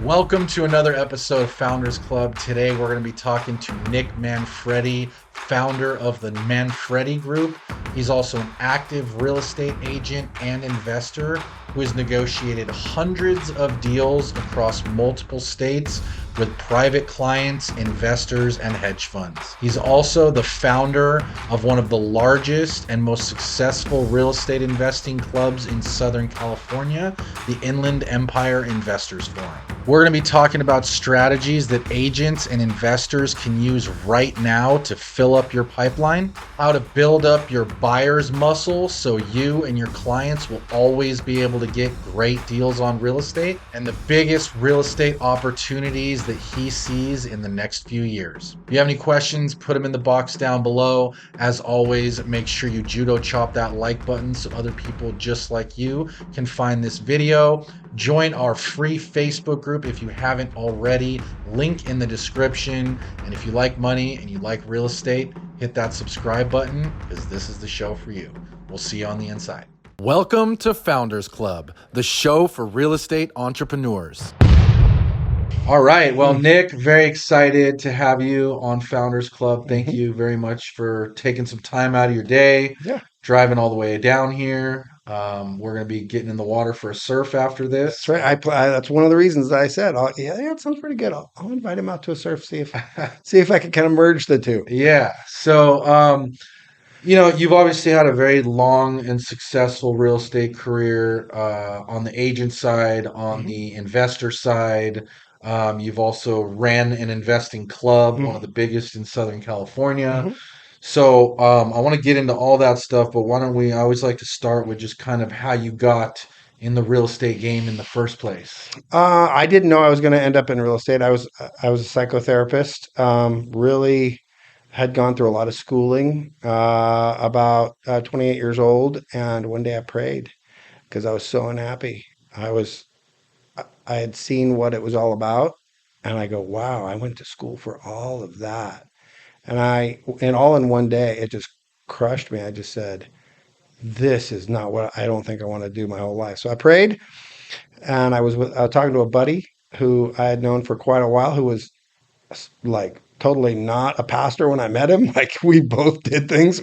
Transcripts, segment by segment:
Welcome to another episode of Founders Club. Today we're going to be talking to Nick Manfredi, founder of the Manfredi Group. He's also an active real estate agent and investor who has negotiated hundreds of deals across multiple states with private clients, investors, and hedge funds. He's also the founder of one of the largest and most successful real estate investing clubs in Southern California, the Inland Empire Investors Forum. We're going to be talking about strategies that agents and investors can use right now to fill up your pipeline, how to build up your buyer's muscle so you and your clients will always be able to get great deals on real estate, and the biggest real estate opportunities that he sees in the next few years. If you have any questions, put them in the box down below. As always, make sure you judo chop that like button so other people just like you can find this video. Join our free Facebook group if you haven't already. Link in the description. And if you like money and you like real estate, hit that subscribe button because this is the show for you. We'll see you on the inside. Welcome to Founders Club, the show for real estate entrepreneurs. All right. Well, Nick, very excited to have you on Founders Club. Thank you very much for taking some time out of your day, driving all the way down here. We're going to be getting in the water for a surf after this. That's right. That's one of the reasons that I said, yeah, it sounds pretty good. I'll invite him out to a surf, see if I can kind of merge the two. Yeah. So, you've obviously had a very long and successful real estate career on the agent side, on the investor side. You've also ran an investing club, one of the biggest in Southern California. So I want to get into all that stuff, but why don't we? I always like to start with just kind of how you got in the real estate game in the first place. I didn't know I was going to end up in real estate. I was a psychotherapist. Really had gone through a lot of schooling. About 28 years old, and one day I prayed because I was so unhappy. I had seen what it was all about, and I go, wow, I went to school for all of that. And all in one day, it just crushed me. I just said, this is not what I don't think I want to do my whole life. So I prayed, and I was talking to a buddy who I had known for quite a while, who was like totally not a pastor when I met him. Like we both did things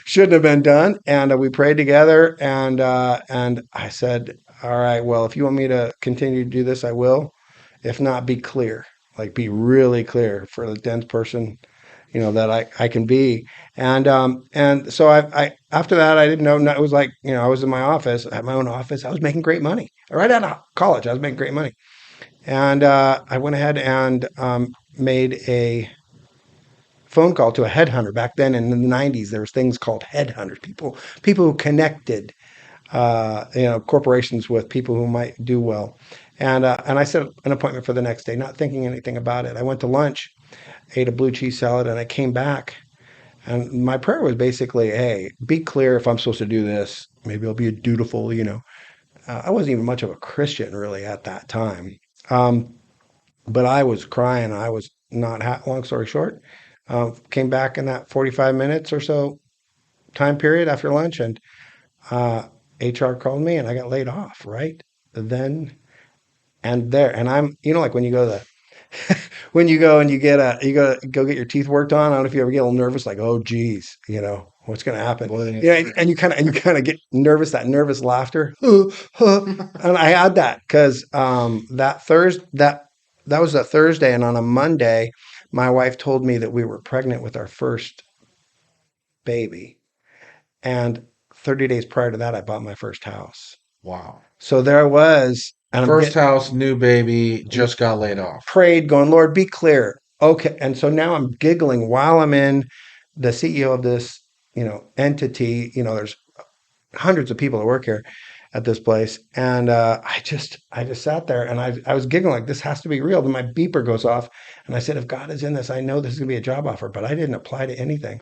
shouldn't have been done, and we prayed together. And I said, all right, well, if you want me to continue to do this, I will. If not, be clear, like be really clear for the dense person that I can be. And so I after that I didn't know. It was like, I was in my office, I had my own office. I was making great money right out of college. I was making great money, and I went ahead and made a phone call to a headhunter. Back then in the 90s, there was things called headhunters, people who connected corporations with people who might do well. And I set an appointment for the next day, not thinking anything about it. I went to lunch, ate a blue cheese salad, and I came back. And my prayer was basically, hey, be clear if I'm supposed to do this. Maybe I'll be dutiful. I wasn't even much of a Christian really at that time. Um, but I was crying. I was not, long story short, came back in that 45 minutes or so time period after lunch, and uh, HR called me and I got laid off right then and there. And I'm, like when you go to the when you go and you go get your teeth worked on. I don't know if you ever get a little nervous, like, oh geez, what's going to happen. Boy, Yeah, and you kind of get nervous, that nervous laughter. And I had that because that was a Thursday, and on a Monday, my wife told me that we were pregnant with our first baby, and 30 days prior to that, I bought my first house. Wow. So there I was, and First house, new baby, just got laid off. prayed, going, Lord, be clear. Okay. And so now I'm giggling while I'm in the CEO of this, entity. There's hundreds of people that work here at this place. And I just sat there, and I was giggling like, this has to be real. Then my beeper goes off, and I said, if God is in this, I know this is going to be a job offer, but I didn't apply to anything.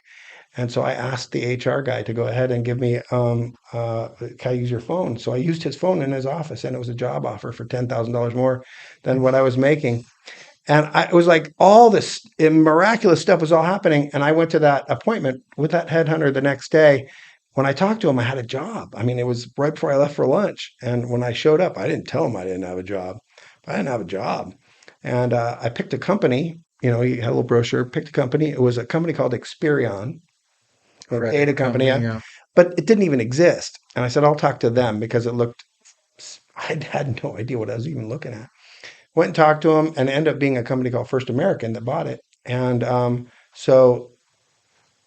And so I asked the HR guy to go ahead and give me, can I use your phone? So I used his phone in his office, and it was a job offer for $10,000 more than what I was making. And it was like all this miraculous stuff was all happening. And I went to that appointment with that headhunter the next day. When I talked to him, I had a job. I mean, it was right before I left for lunch. And when I showed up, I didn't tell him I didn't have a job. I didn't have a job. And I picked a company, he had a little brochure, picked a company. It was a company called Experion, a data Credit company, company, yeah. but it didn't even exist. And I said, I'll talk to them because it looked, I had no idea what I was even looking at. Went and talked to them and it ended up being a company called First American that bought it. And so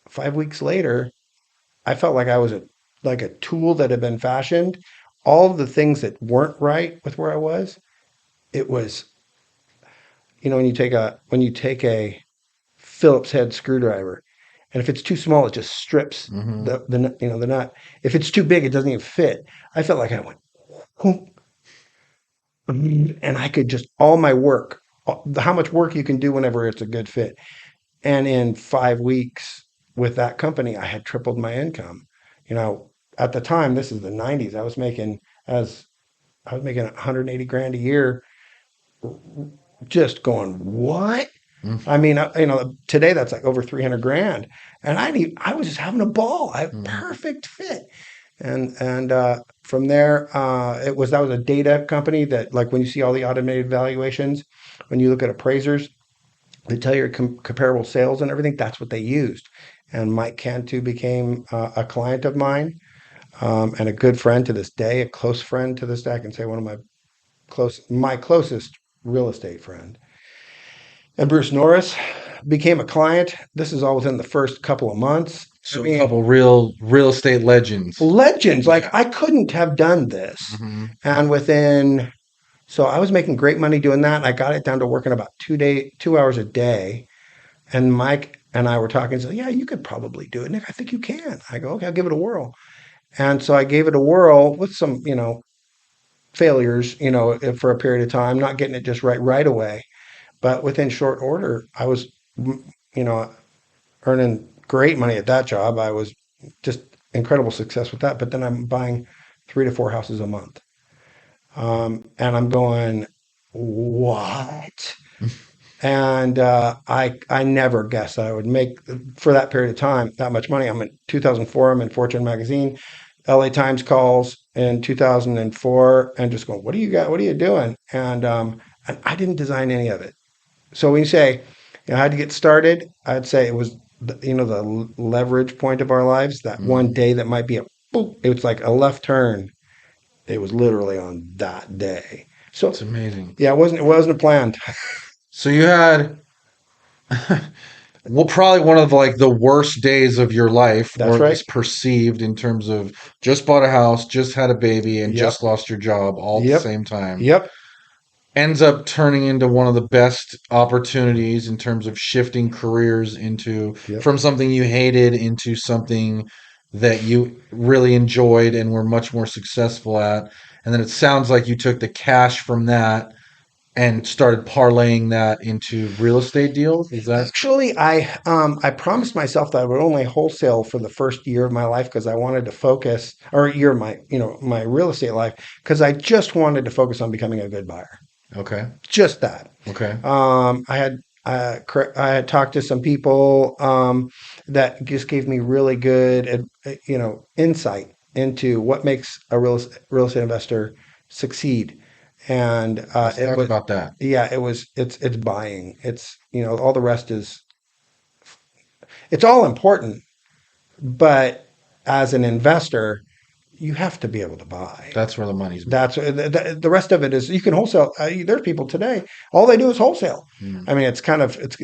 5 weeks later, I felt like I was like a tool that had been fashioned. All of the things that weren't right with where I was, it was, when you take a Phillips head screwdriver, and if it's too small, it just strips Hmm. the nut. If it's too big, it doesn't even fit. I felt like I went, whoop, and I could just all my work, how much work you can do whenever it's a good fit. And in 5 weeks with that company, I had tripled my income. You know, at the time, this is the '90s. As I was making 180 grand a year, just going, what? I mean, today that's like over 300 grand, and I was just having a ball. I Hmm. perfect fit, and from there, that was a data company that, like, when you see all the automated valuations, when you look at appraisers, they tell you comparable sales and everything. That's what they used. And Mike Cantu became a client of mine, and a good friend to this day, a close friend to this day. I can say one of my closest real estate friend. And Bruce Norris became a client. This is all within the first couple of months. I So a mean, couple real estate legends. legends. Like, Yeah. I couldn't have done this. Hmm. And so I was making great money doing that. I got it down to working about 2 hours a day. And Mike and I were talking. So, yeah, you could probably do it, Nick. I think you can. I go, okay, I'll give it a whirl. And so I gave it a whirl with some, failures, for a period of time, not getting it just right away. But within short order, I was, you know, earning great money at that job. I was just incredible success with that. But then I'm buying 3 to 4 houses a month. And I'm going, what? And I never guessed that I would make, for that period of time, that much money. I'm in 2004. I'm in Fortune magazine. LA Times calls in 2004 and just going, what do you got? What are you doing? And I didn't design any of it. So when you say, I had to get started, I'd say it was the leverage point of our lives. That one Hmm. day that might be a boop. It was like a left turn. It was literally on that day. It's So amazing. yeah, it wasn't planned. So you had well, probably one of like the worst days of your life, or That's at right. least perceived, in terms of just bought a house, just had a baby, and Yep. just lost your job all at the Yep. same time. Yep. Ends up turning into one of the best opportunities in terms of shifting careers into Yep. from something you hated into something that you really enjoyed and were much more successful at. And then it sounds like you took the cash from that and started parlaying that into real estate deals. Is that Actually, I promised myself that I would only wholesale for the first year of my life because I wanted to focus, or year of my real estate life, because I just wanted to focus on becoming a good buyer. okay? Just that. Okay. I had talked to some people that just gave me really good, insight into what makes a real estate investor succeed. And Let's it talk was, about that. yeah, it's buying. It's, all the rest is, it's all important, but as an investor, you have to be able to buy. That's where the money's made. That's the rest of it is you can wholesale. There's people today, all they do is wholesale. Mm. I mean,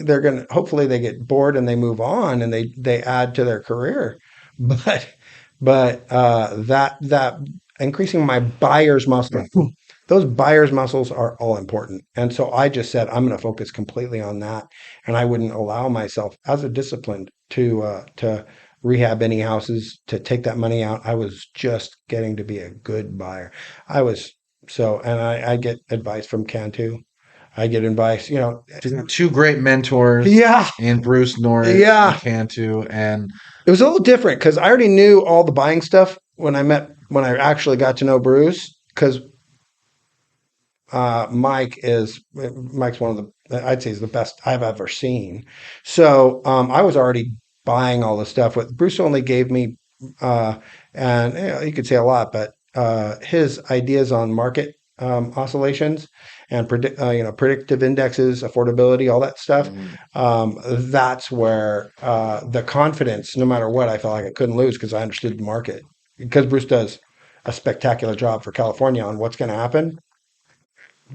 they're going to, hopefully they get bored and they move on and they add to their career. But that increasing my buyer's muscle, those buyer's muscles are all important. And so I just said I'm going to focus completely on that, and I wouldn't allow myself as a discipline to rehab any houses, to take that money out. I was just getting to be a good buyer. I was and I get advice from Cantu. I get advice. She's got two great mentors Yeah, in Bruce Norris and yeah. Cantu, and It was a little different because I already knew all the buying stuff when I actually got to know Bruce. Because Mike's one of the, I'd say, he's the best I've ever seen. So I was already buying all the stuff. What Bruce only gave me, uh, and you could say a lot, but his ideas on market oscillations and predictive indexes, affordability, all that stuff. Mm. That's where the confidence, no matter what, I felt like I couldn't lose because I understood the market. Because Bruce does a spectacular job for California on what's going to happen.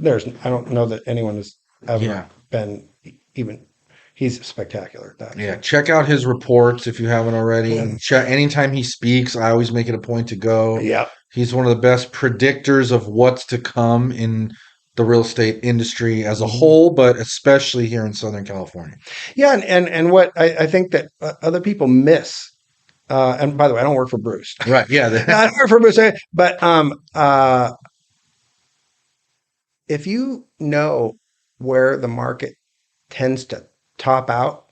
I don't know that anyone has ever Yeah. been even. He's spectacular at that. Yeah, So. check out his reports if you haven't already. Anytime he speaks, I always make it a point to go. Yeah. He's one of the best predictors of what's to come in the real estate industry as a Mhm. whole, but especially here in Southern California. Yeah, and what I think that other people miss. And by the way, I don't work for Bruce. Right. Yeah. I don't work for Bruce, but if you know where the market tends to top out,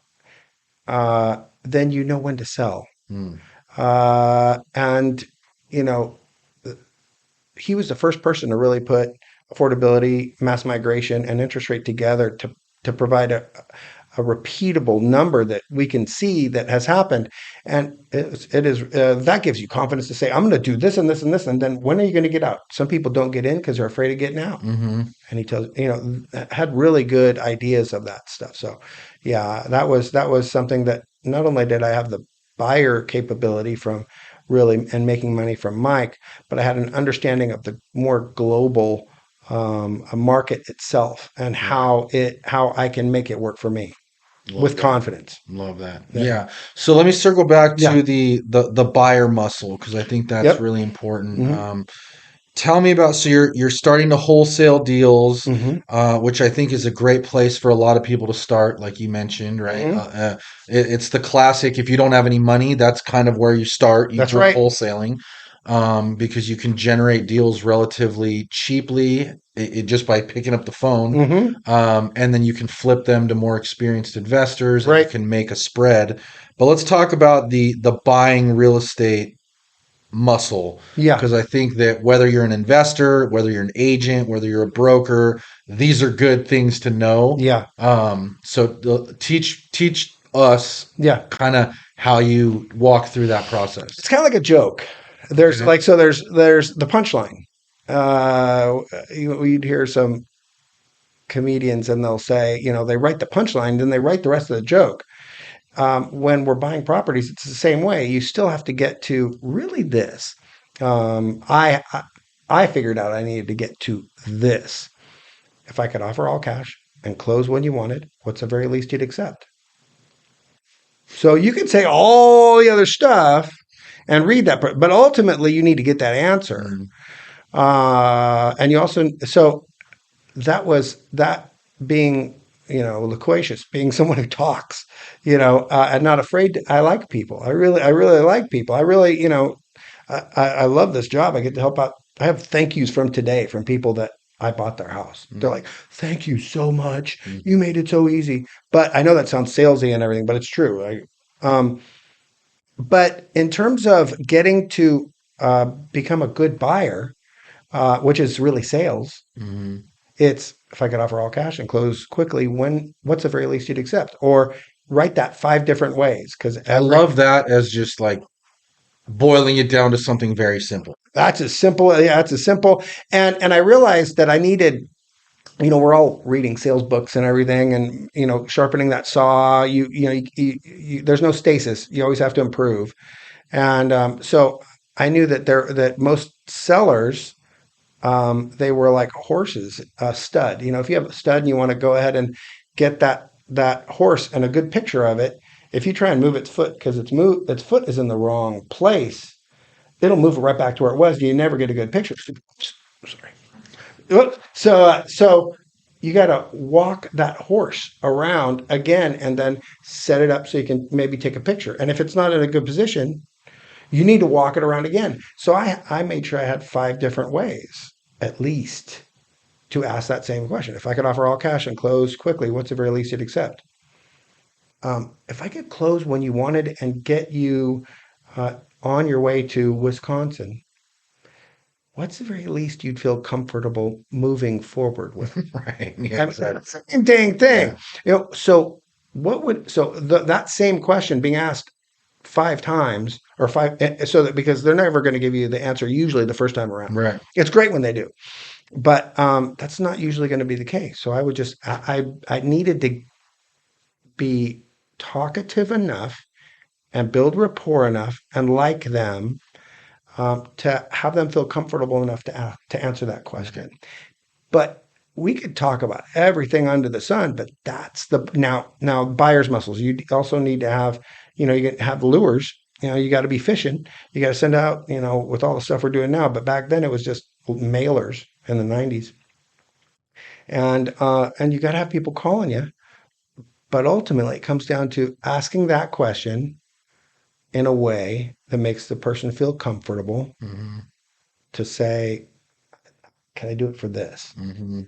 then you know when to sell. Hmm. And you know, he was the first person to really put affordability, mass migration, and interest rate together to provide a repeatable number that we can see that has happened. And it is that gives you confidence to say, I'm going to do this and this and this. And then when are you going to get out? Some people don't get in because they're afraid of getting out. Hmm. And he tells, had really good ideas of that stuff. So yeah, that was something that not only did I have the buyer capability from really and making money from Mike, but I had an understanding of the more global market itself and Right. how I can make it work for me Love with that. confidence. Love that. Yeah. Yeah. So let me circle back Yeah. to the buyer muscle because I think that's Yep. really important. Hmm. Tell me about so you're starting to wholesale deals, Hmm. which I think is a great place for a lot of people to start, like you mentioned, right? Hmm. It's the classic. If you don't have any money, that's kind of where you start. You That's go right. wholesaling, because you can generate deals relatively cheaply just by picking up the phone, Hmm. and then you can flip them to more experienced investors, and you Right. can make a spread. But let's talk about the buying real estate muscle Yeah. because I think that whether you're an investor, whether you're an agent, whether you're a broker, these are good things to know. Yeah. So teach us Yeah. kind of how you walk through that process. It's kind of like a joke. There's Okay. like so there's the punchline. We'd hear some comedians and they'll say, they write the punchline, then they write the rest of the joke. When we're buying properties, it's the same way. You still have to get to really this. I figured out I needed to get to this. If I could offer all cash and close when you wanted, what's the very least you'd accept? So you can say all the other stuff and read that, but ultimately you need to get that answer. Mm, And you also, so that was that being, loquacious, being someone who talks, and not afraid I like people. I really like people. I really, I love this job. I get to help out. I have thank yous from today from people that I bought their house. They're mm, like, thank you so much. mm, You made it so easy. But I know that sounds salesy and everything, but it's true. But in terms of getting to become a good buyer, which is really sales, mm. it's if I could offer all cash and close quickly, what's the very least you'd accept? Or write that 5 different ways because I love that as just like boiling it down to something very simple. that's as simple. Yeah, that's as simple. And I realized that I needed, we're all reading sales books and everything, and sharpening that saw. There's no stasis. You always have to improve. And so I knew that most sellers, they were like horses, a stud. If you have a stud and you want to go ahead and get that horse and a good picture of it, if you try and move its foot because its foot is in the wrong place, it'll move it right back to where it was. You never get a good picture. Sorry. So you got to walk that horse around again and then set it up so you can maybe take a picture. And if it's not in a good position, you need to walk it around again. So I made sure I had 5 different ways at least to ask that same question. If I could offer all cash and close quickly, what's the very least you'd accept? If I could close when you wanted and get you on your way to Wisconsin, what's the very least you'd feel comfortable moving forward with? Right. Yeah, I mean, exactly. same dang Yeah. thing. So that same question being asked 5 times or five, so that because they're never going to give you the answer usually the first time around. Right. It's great when they do, but that's not usually going to be the case. So I needed to be talkative enough and build rapport enough and like them to have them feel comfortable enough to answer that Okay. question. But we could talk about everything under the sun, but that's the now buyer's muscles. You also need to have, you can have lures. You got to be fishing. You got to send out, with all the stuff we're doing now. But back then it was just mailers in the 90s. And you got to have people calling you. But ultimately, it comes down to asking that question in a way that makes the person feel comfortable Hmm. to say, "Can I do it for this?" Hmm.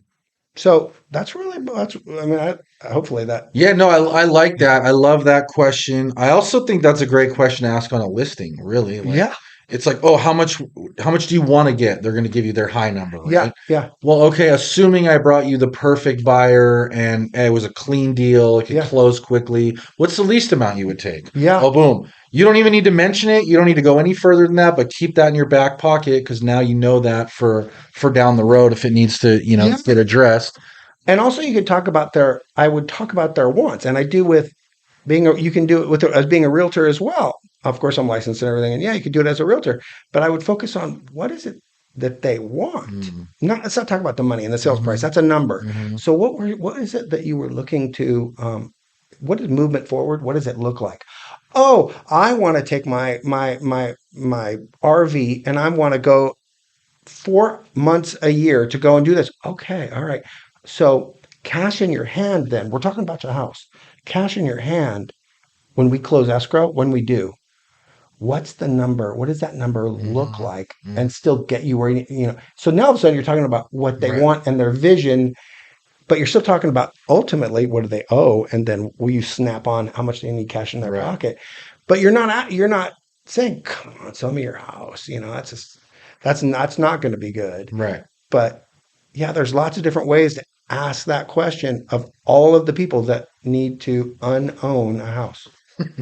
So that's. I mean, hopefully that. Yeah, no, I like that. I love that question. I also think that's a great question to ask on a listing, really. Like Yeah, it's like, oh, how much do you want to get? They're going to give you their high number, yeah, right? yeah, Well, okay, assuming I brought you the perfect buyer and it was a clean deal, it could yeah, close quickly, what's the least amount you would take? yeah, Oh, boom. You don't even need to mention it. You don't need to go any further than that, but keep that in your back pocket because now you know that for down the road if it needs to, yeah. get addressed. And also, you could talk about their. I would talk about their wants, and I do with being. You can do it with as being a realtor as well. Of course, I'm licensed and everything, and yeah, you could do it as a realtor. But I would focus on what is it that they want. Mm, Not let's not talk about the money and the sales price. hmm. That's a number. Hmm. So what is it that you were looking to? What is movement forward? What does it look like? Oh, I want to take my RV and I want to go 4 months a year to go and do this. Okay, all right. So cash in your hand. Then we're talking about your house. Cash in your hand when we close escrow. When we do, what's the number? What does that number look Hmm. like? Hmm. And still get you where you. So now all of a sudden you're talking about what they Right. want and their vision, but you're still talking about ultimately what do they owe, and then will you snap on how much they need cash in their Right. pocket? But you're not saying, "Come on, sell me your house." That's not going to be good. Right. But yeah, there's lots of different ways to ask that question of all of the people that need to unown a house.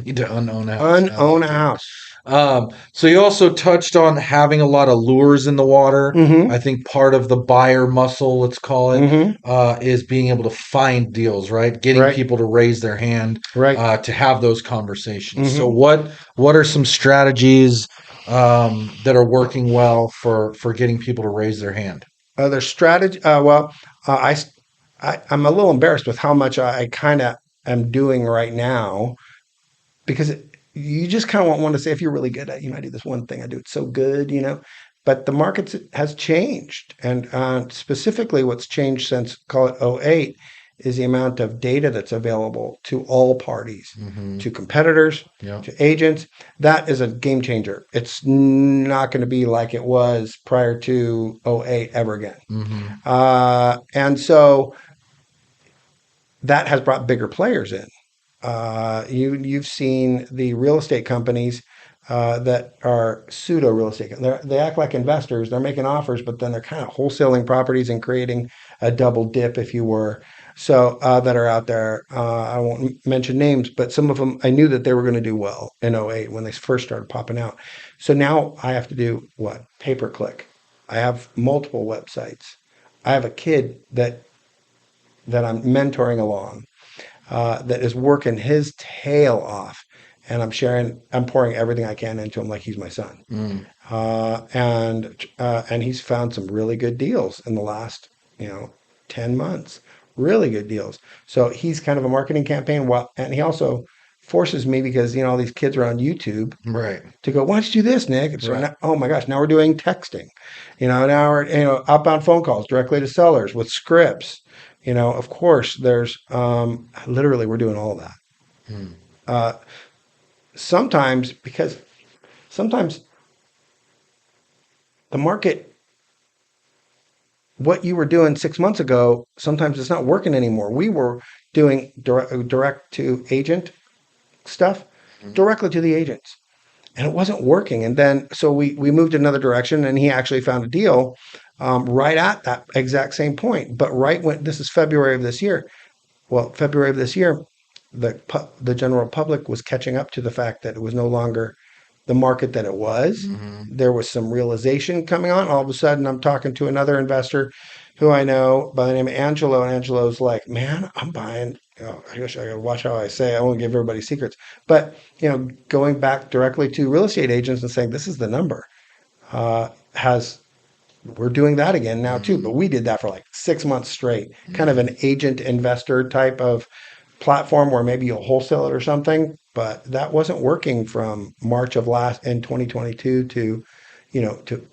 Need to unown a house. I Unown a like it. house. So you also touched on having a lot of lures in the water. Mm-hmm. I think part of the buyer muscle, let's call it, Mm-hmm. is being able to find deals, right? Getting Right. people to raise their hand Right. to have those conversations. So Mm-hmm. what are some strategies that are working well for getting people to raise their hand? Their strategy. Well, I'm a little embarrassed with how much I kind of am doing right now because you just kind of want one to say if you're really good at, I do this one thing, I do it so good. But the market has changed, and specifically, what's changed since call it '08 is the amount of data that's available to all parties, Hmm. to competitors, Yeah. to agents. That is a game changer. It's not going to be like it was prior to '08 ever again. Hmm. And so that has brought bigger players in. You've seen the real estate companies that are pseudo real estate. They act like investors. They're making offers, but then they're kind of wholesaling properties and creating a double dip, if you were. So that are out there. I won't mention names, but some of them I knew that they were going to do well in '08 when they first started popping out. So now I have to do what? Pay per click. I have multiple websites. I have a kid that I'm mentoring along that is working his tail off. And I'm pouring everything I can into him like he's my son. Mm. And he's found some really good deals in the last, you know, 10 months. Really good deals. So he's kind of a marketing campaign. And he also forces me because, all these kids are on YouTube Right. to go, why don't you do this, Nick? And so Right. now, oh my gosh, now we're doing texting. Now we're, outbound phone calls directly to sellers with scripts. Of course, there's literally we're doing all of that. Mm. Uh, sometimes because sometimes the market, what you were doing 6 months ago, sometimes it's not working anymore. We were doing direct to agent stuff directly to the agents, and it wasn't working. And then so we moved another direction, and he actually found a deal right at that exact same point. But right when this is February of this year, well, February of this year, the general public was catching up to the fact that it was no longer the market that it was. Hmm. There was some realization coming on. All of a sudden, I'm talking to another investor who I know by the name of Angelo, and Angelo's like, "Man, I'm buying." I guess I gotta watch how I say. I won't give everybody secrets, but going back directly to real estate agents and saying this is the number has we're doing that again now too. But Hmm. we did that for like 6 months straight, kind of Hmm. an agent investor type of platform where maybe you'll wholesale it or something. But that wasn't working from March of last in 2022 to,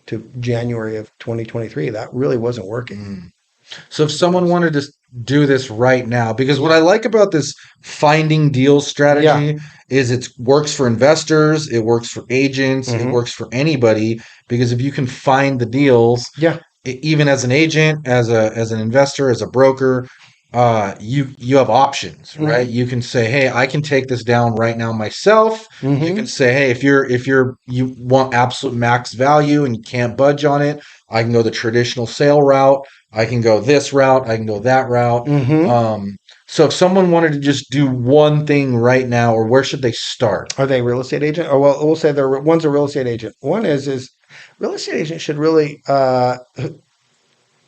to January of 2023. That really wasn't working. Hmm. So if It someone was. wanted to do this right now, because what Yeah. I like about this finding deals Yeah. strategy is it works for investors, it works for agents, it Hmm. works for anybody, because if you can find the deals, Yeah. even as an agent, as an investor, as a broker, you have options, right? Hmm. You can say, hey, I can take this down right now myself. You can Hmm. say, hey, if you want absolute max value and you can't budge on it, I can go the traditional sale route. I can go this route. I can go that route. Hmm. Um, so if someone wanted to just do one thing right now, or where should they start? Are they real estate agent? Or well, we'll say they're one's a real estate agent. One is real estate agent should really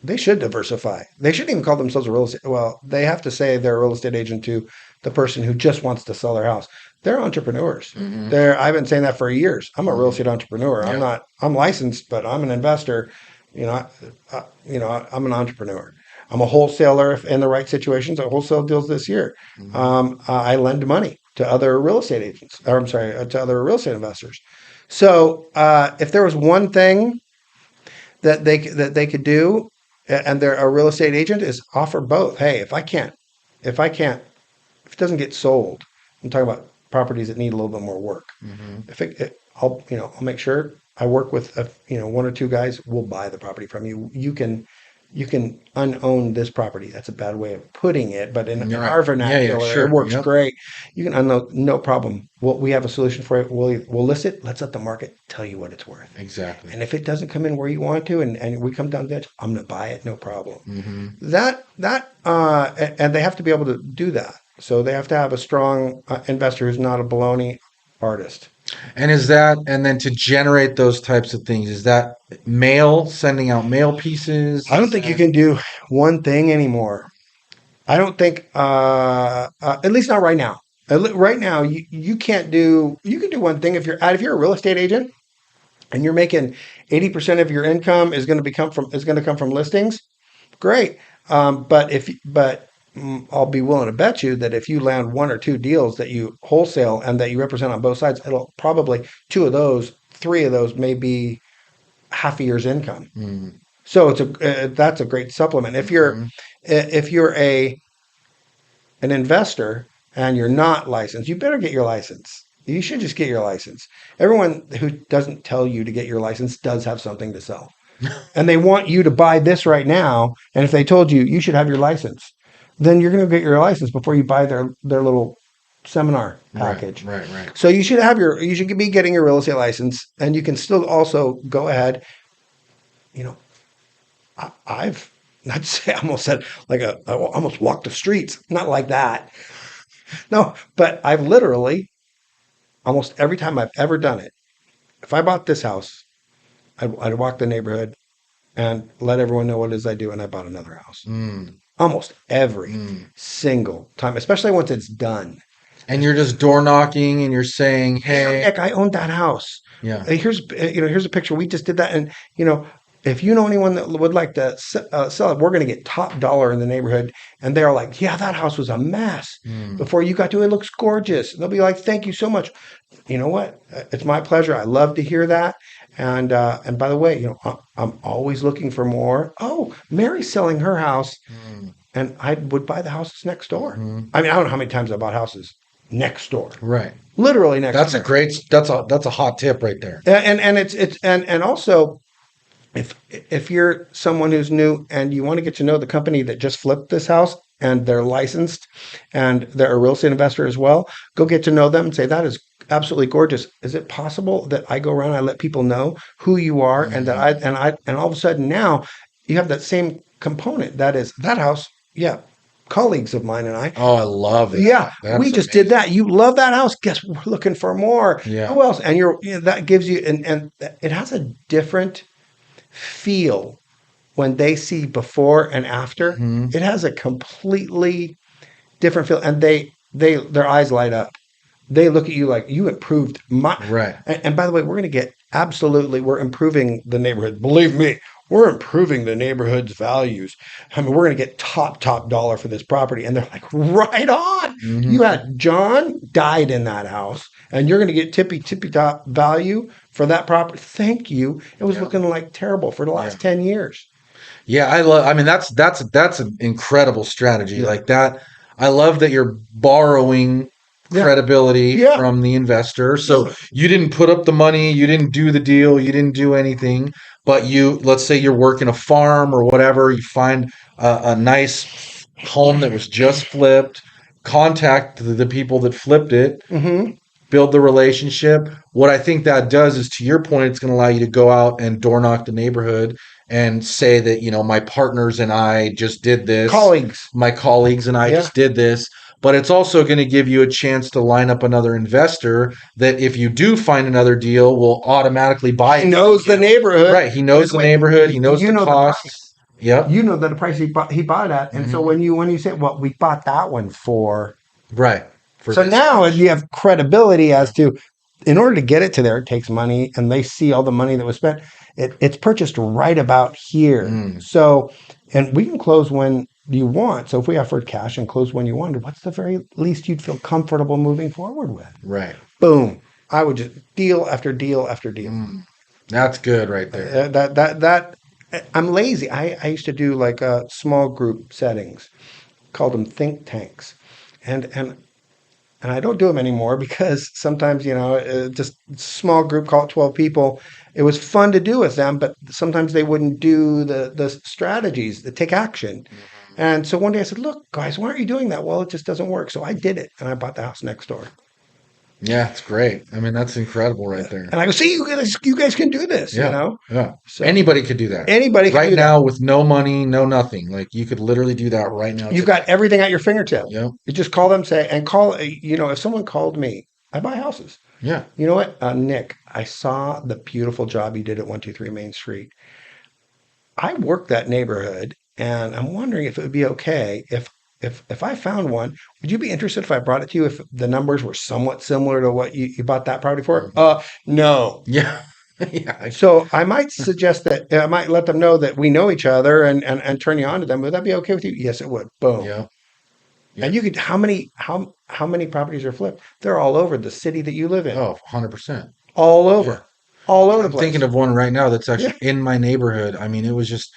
they should diversify. They shouldn't even call themselves a real estate. Well, they have to say they're a real estate agent to the person who just wants to sell their house. They're entrepreneurs. Hmm. I've been saying that for years. I'm a real Hmm. estate entrepreneur. I'm Yeah. not. I'm licensed, but I'm an investor. I'm an entrepreneur. I'm a wholesaler if in the right situations. I wholesale deals this year. Hmm. I lend money to other real estate agents, or I'm sorry, to other real estate investors. So if there was one thing that they could do, and they're a real estate agent, is offer both. Hey, if I can't, if it doesn't get sold, I'm talking about properties that need a little bit more work. Hmm. I'll make sure I work with one or two guys. We'll buy the property from you. You can unown this property. That's a bad way of putting it, but in You're right. our Yeah, yeah, vernacular, it sure. works Yep. great. You can unown, no problem. We have a solution for it. We'll list it. Let's let the market tell you what it's worth. Exactly. And if it doesn't come in where you want to, and we come down to that, I'm going to buy it, no problem. Hmm. And they have to be able to do that. So they have to have a strong investor who's not a baloney artist. And is that, and then to generate those types of things, is that mail, sending out mail pieces? I don't Is think you that, can do one thing anymore. I don't think, at least not right now. Right now, you can't do. You can do one thing if you're a real estate agent and you're making 80% of your income is going to come from listings. Great. I'll be willing to bet you that if you land one or two deals that you wholesale and that you represent on both sides, it'll probably two of those, three of those may be half a year's income. mm, So that's a great supplement. mhm. If you're a an investor and you're not licensed, you better get your license. You should just get your license. Everyone who doesn't tell you to get your license does have something to sell, and they want you to buy this right now. And if they told you you should have your license, then you're going to get your license before you buy their little seminar Right, package. right, right. So you should be getting your real estate license, and you can still also go ahead. You know, I've not to say I almost said I almost walked the streets, not like that. No, but I've literally almost every time I've ever done it. If I bought this house, I'd walk the neighborhood and let everyone know what it is I do, and I bought another house. Mm, Almost every mm. single time, especially once it's done. And you're just door knocking and you're saying, Hey, I'm hey, Nick. I own that house. yeah. Here's a picture. We just did that, and if you know anyone that would like to sell it, we're going to get top dollar in the neighborhood. And they're like, yeah, that house was a mess Mm, before you got to it. It looks gorgeous. And they'll be like, thank you so much. You know what? It's my pleasure. I love to hear that. And by the way, I'm always looking for more. Oh, Mary's selling her house, mm, and I would buy the houses next door. mhm. I mean, I don't know how many times I bought houses next door, Right. literally next That's a door. great, that's a hot tip right there. And it's and also if you're someone who's new and you want to get to know the company that just flipped this house and they're licensed and they're a real estate investor as well, go get to know them and say that is absolutely gorgeous. Is it possible that I go around and I let people know who you are, and that Mhm. and all of a sudden now you have that same component, that is that house, yeah, colleagues of mine and I, Oh, I love that. yeah, we That's just did amazing. that. You love that house. Guess we're looking for more. Yeah. Who else? And that gives you, and it has a different feel when they see before and after. Hmm. It has a completely different feel, and their eyes light up. They look at you like you improved my. Right. And by the way, we're going to get absolutely. We're improving the neighborhood. Believe me, we're improving the neighborhood's values. I mean, we're going to get top dollar for this property. And they're like, right on. Hmm. You had John died in that house, and you're going to get tippy top value for that property. Thank you. It was Yeah. looking like terrible for the Yeah. last 10 years. Yeah, I love. I mean, that's an incredible strategy. Yeah, Like that, I love that you're borrowing yeah, credibility yeah. from the investor. So Yeah. you didn't put up the money, you didn't do the deal, you didn't do anything, but let's say you're working a farm or whatever, you find a nice home that was just flipped, contact the people that flipped it, Hmm. build the relationship. What I think that does is, to your point, it's going to allow you to go out and door knock the neighborhood and say that, my partners and I just did this, Colleagues. my colleagues and I Yeah. just did this. But it's also going to give you a chance to line up another investor that, if you do find another deal, will automatically buy He it from knows the you. neighborhood. Right. He By knows the the way, neighborhood. He knows you the know the price. costs. Yep. You know that the price he bought at, and so Hmm. when you say, "Well, we bought that one for," Right. For so this now much. you have credibility Yeah. as to, in order to get it to there, it takes money, and they see all the money that was spent. It's purchased right about here, Mm, so and we can close when you want. So if we offered cash and close when you wanted, what's the very least you'd feel comfortable moving forward with? right. Boom! I would just deal after deal after deal. Mm, that's good right there. That I'm lazy. I used to do like small group settings, called them think tanks, and and and I don't do them anymore because sometimes just small group, call it 12 people. It was fun to do with them, but sometimes they wouldn't do the strategies, the take action. Mhm. And so one day I said, "Look, guys, why aren't you doing that?" "Well, it just doesn't work." So I did it, and I bought the house next door. Yeah, it's great. I mean, that's incredible right there. And I go, "See, you guys can do this," Yeah, yeah. So Anybody could do that anybody can right do that. now with no money, no nothing. Like, you could literally do that right now You've today. got everything at your fingertip. Yep. You just call them, say, and call, if someone called me, I buy houses. Yeah. You know what? Nick, I saw the beautiful job you did at 123 Main Street. I work that neighborhood, and I'm wondering if it would be okay if I found one. Would you be interested if I brought it to you if the numbers were somewhat similar to what you bought that property for? Mhm. No. Yeah. Yeah. So I might suggest that I might let them know that we know each other and turn you on to them. Would that be okay with you? Yes, it would. Boom. Yep. And Yep. you could how many properties are flipped? They're all over the city that you live in. Oh, 100%. All Yeah. over. All over the I'm thinking place. of one right now that's Yeah. actually in my neighborhood. I mean, it was just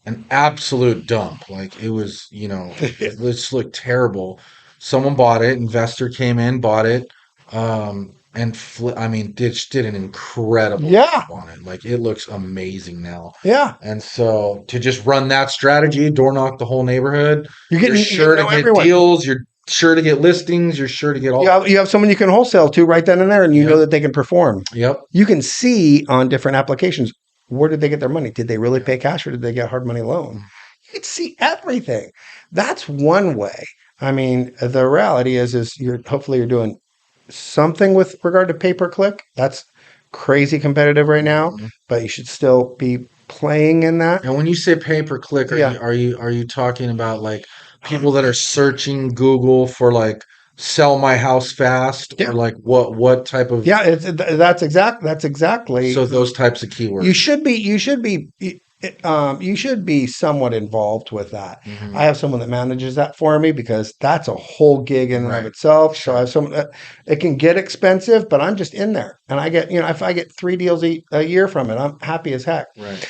an absolute dump. Like, it was, it just looked terrible. Someone bought it, investor came in, bought it, and I mean, did an incredible Yeah. job on it. Like, it looks amazing now. Yeah. And so, to just run that strategy, door knock the whole neighborhood, You you're get you get sure to to know get everyone. deals, you're sure to get listings, you're sure to get You all. have someone you can wholesale to right then and there, and you know Yep. that they can perform. Yep. You can see on different applications, where did they get their money? Did they really Yep. pay cash or did they get a hard money loan? Mm. You can see everything. That's one way. I mean, the reality is hopefully you're doing something with regard to pay per click. That's crazy competitive right now, Mhm. but you should still be playing in that. And when you say pay per click, are you Yeah. are you are you talking about, like, people that are searching Google for, like, sell my house fast, or, Yeah. like, what type of, Yeah, that's exactly. so those types of You keywords? should be you should be somewhat involved with that. I Hmm. have someone that manages that for me because that's a whole gig in and of Right. itself. So I Sure. have someone that it can get expensive, but I'm just in there and I get, if I get 3 deals a year from it, I'm happy as heck. Right.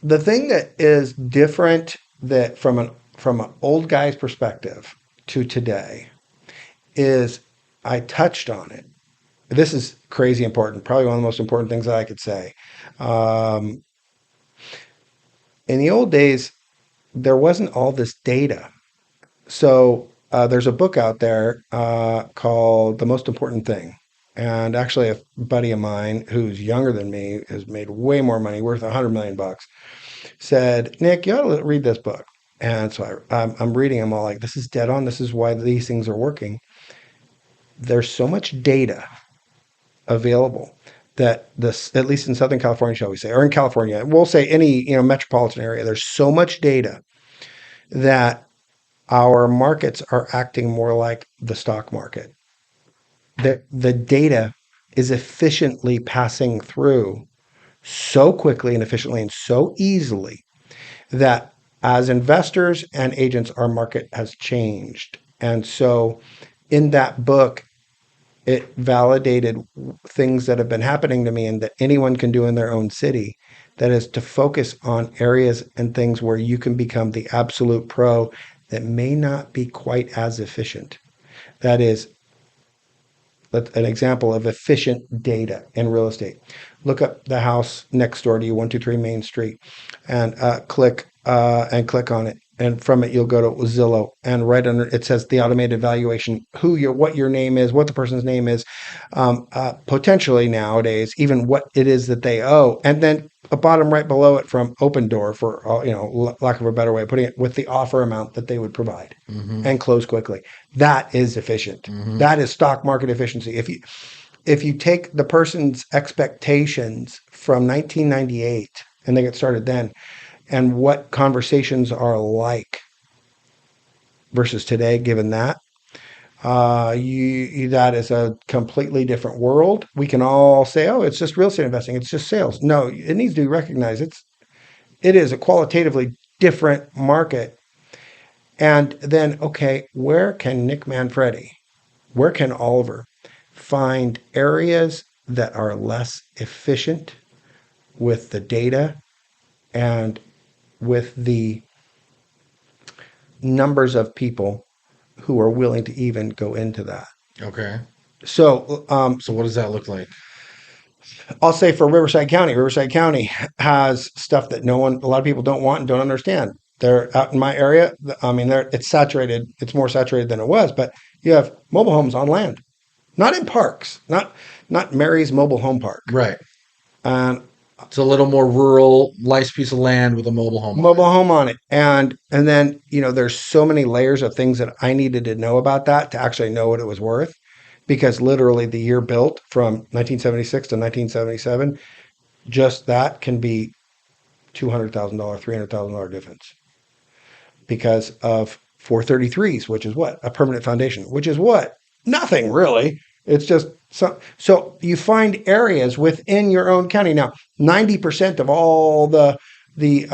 The thing that is different that from an old guy's perspective to today is I touched on it. This is crazy important, probably one of the most important things that I could say. Um, in the old days, there wasn't all this data. So there's a book out there called The Most Important Thing. And actually, a buddy of mine who's younger than me has made way more money, worth $100 million, said, "Nick, you ought to read this book." And so I'm reading them all like, this is dead on. This is why these things are working. There's so much data available that this, at least in Southern California, shall we say, or in California, we'll say any, metropolitan area, there's so much data that our markets are acting more like the stock market. The data is efficiently passing through so quickly and efficiently and so easily that as investors and agents, our market has changed. And so in that book, it validated things that have been happening to me and that anyone can do in their own city. That is to focus on areas and things where you can become the absolute pro that may not be quite as efficient. That is an example of efficient data in real estate. Look up the house next door to you, 123 Main Street, and click on it. And from it, you'll go to Zillow, and right under it says the automated valuation, what your name is, what the person's name is, potentially nowadays, even what it is that they owe, and then a bottom right below it from Open Door, for lack of a better way of putting it, with the offer amount that they would provide, Mm-hmm. and close quickly. That is efficient. Mm-hmm. That is stock market efficiency. If you take the person's expectations from 1998 and they get started then, and what conversations are like versus today, given that, that is a completely different world. We can all say, "Oh, it's just real estate investing. It's just sales." No, it needs to be recognized. It is a qualitatively different market. And then, okay, where can Nick Manfredi, where can Oliver find areas that are less efficient with the data and with the numbers of people who are willing to even go into that? Okay. So So what does that look like? I'll say for Riverside County has stuff that a lot of people don't want and don't understand. They're out in my area. I mean, it's saturated. It's more saturated than it was, but you have mobile homes on land, not in parks, not Mary's mobile home park. Right. And It's a little more rural, nice piece of land with a mobile home on mobile home on it. And then, there's so many layers of things that I needed to know about that to actually know what it was worth. Because literally the year built from 1976 to 1977, just that can be $200,000, $300,000 difference because of 433s, which is what? A permanent foundation, which is what? Nothing really. It's just so you find areas within your own county. Now, 90% of all the the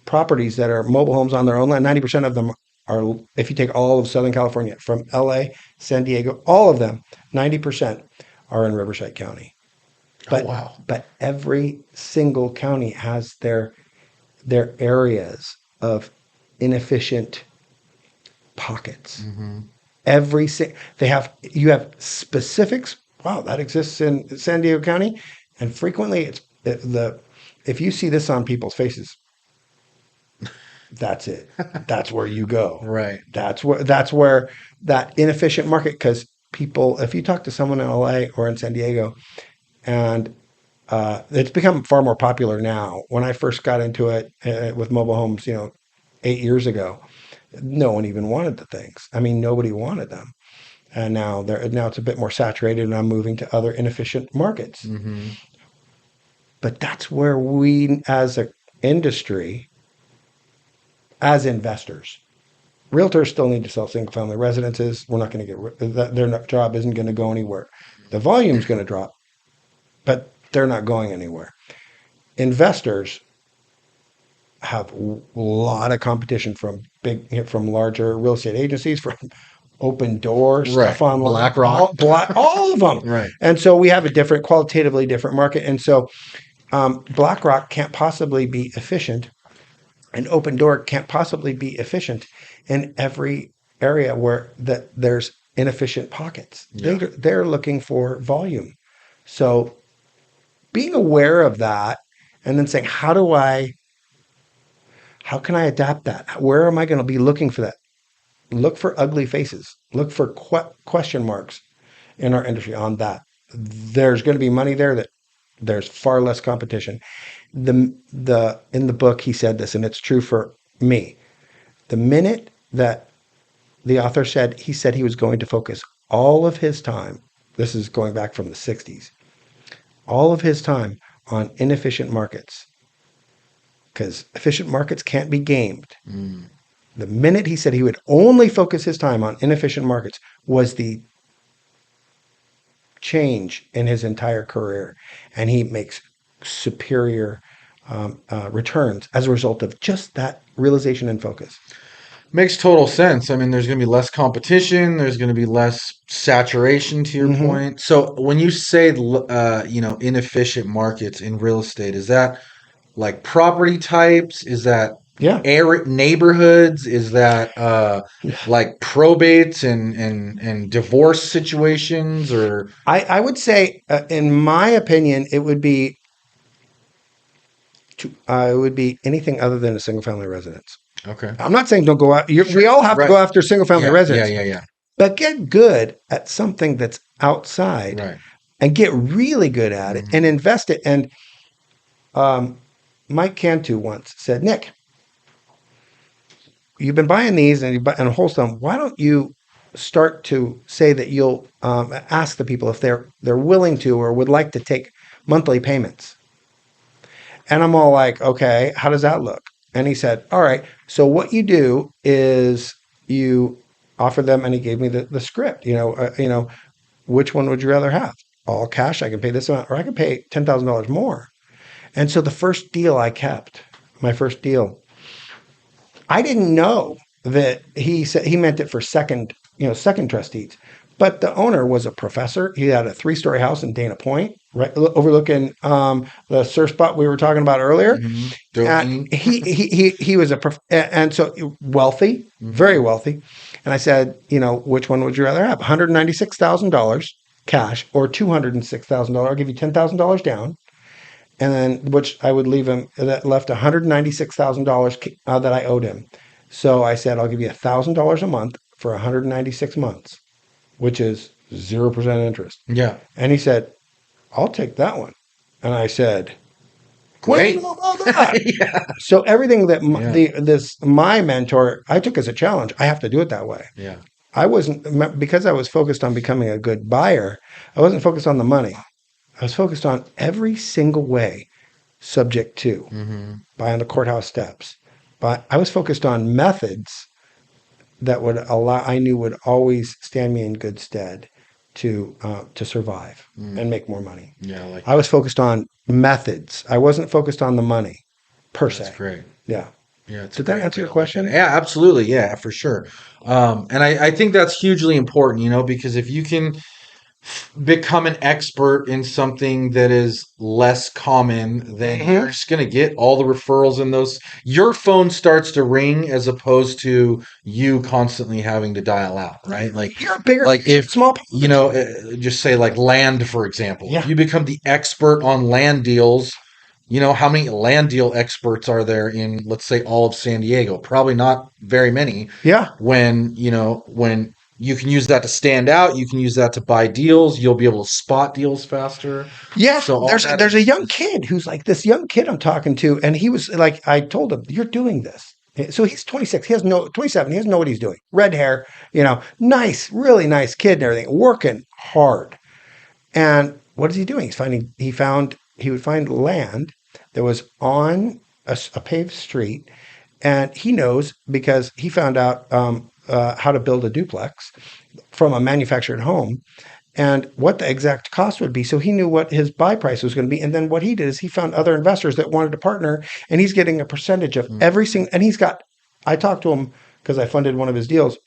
properties that are mobile homes on their own land, 90% of them are, if you take all of Southern California, from LA, San Diego, all of them, 90% are in Riverside County. it. Oh But wow. but every single county has their areas of inefficient pockets. Mm-hmm. They have you have specifics. Wow, that exists in San Diego County, and frequently the if you see this on people's faces, that's it. That's where you go. Right. That's where that inefficient market, because people, if you talk to someone in LA or in San Diego, and it's become far more popular now. When I first got into it with mobile homes, 8 years ago, no one even wanted the things. I mean, nobody wanted them. And now it's a bit more saturated, and I'm moving to other inefficient markets. Mm-hmm. But that's where we, as an industry, as investors, realtors still need to sell single family residences. We're not going to their job isn't going to go anywhere. The volume's going to drop, but they're not going anywhere. Investors have a lot of competition from larger real estate agencies, from Open Door, Right. stuff online, BlackRock. all of them. Right. And so we have a qualitatively different market. And so BlackRock can't possibly be efficient, and Open Door can't possibly be efficient in every area where there's inefficient pockets. Yeah. They're looking for volume. So being aware of that, and then saying, how can I adapt that? Where am I going to be looking for that? Look for ugly faces. Look for question marks in our industry on that. There's going to be money there that There's far less competition. The in the book he said this, and it's true for me. The minute that the author said he was going to focus all of his time, this is going back from the 60s, all of his time on inefficient markets, because efficient markets can't be gamed. Mm. The minute he said he would only focus his time on inefficient markets was the change in his entire career. And he makes superior returns as a result of just that realization and focus. Makes total sense. I mean, there's going to be less competition. There's going to be less saturation, to your Mm-hmm. point. So when you say, inefficient markets in real estate, is that like property types? Is that Yeah. neighborhoods? Is that like probates and divorce situations? Or I would say, in my opinion, it would be anything other than a single family residence. okay, I'm not saying don't go out. We sure, all have to right? go after single family Yeah, yeah, residence, yeah, yeah. but get good at something that's outside Right. and get really good at it and Hmm. invest it. And um, Mike Cantu once said, Nick, you've been buying these and Wholesome. Why don't you start to say that you'll ask the people if they're willing to or would like to take monthly payments? And I'm all like, okay, how does that look? And he said, all right, so what you do is you offer them, and he gave me the script. Which one would you rather have? All cash, I can pay this amount, or I can pay $10,000 more. And so the first deal I kept, my first deal, I didn't know that he said he meant it for second trust deeds. But the owner was a professor. He had a 3-story house in Dana Point, right overlooking the surf spot we were talking about earlier. Hmm. Domain. He was and so wealthy, very Hmm. wealthy. And I said, which one would you rather have? $196,000 cash or $206,000? I'll give you $10,000 down, and then which I would leave him that left $196,000 that I owed him. So I said, I'll give you $1,000 a month for 196 months, which is 0% interest. Yeah. And he said, I'll take that one. And I said, what do you Great. know about that? Yeah. So everything that Yeah. my mentor, I took as a challenge. I have to do it that way. Yeah. I wasn't, because I was focused on becoming a good buyer. I wasn't focused on the money. I was focused on every single way subject to Hmm. by on the courthouse steps. But I was focused on methods that I knew would always stand me in good stead to survive Mm. and make more money. Yeah, I like I was that. focused on methods. I wasn't focused on the money per That's se. great. Yeah. Yeah, it's a Did that great answer way your to look at it. question? Yeah, absolutely. Yeah, for sure. And I think that's hugely important, because if you can become an expert in something that is less common, then you're Mm-hmm. just going to get all the referrals in those. Your phone starts to ring as opposed to you constantly having to dial out, right? You're a bigger, If, small pond. just say like land, for example, if Yeah. you become the expert on land deals, how many land deal experts are there in, let's say, all of San Diego? Probably not very many. Yeah. When you can use that to stand out, you can use that to buy deals. You'll be able to spot deals faster. Yeah, So all that there's a young is kid who's like this young kid I'm talking to, and he was like, I told him, "You're doing this." So he's 26. He has no 27. He doesn't know what he's doing. Red hair, nice, really nice kid and everything, working hard. And what is he doing? He would find land that was on a paved street, and he knows because he found out how to build a duplex from a manufactured home and what the exact cost would be. So he knew what his buy price was going to be. And then what he did is he found other investors that wanted to partner, and he's getting a percentage of mm, every and I talked to him because I funded one of his deals,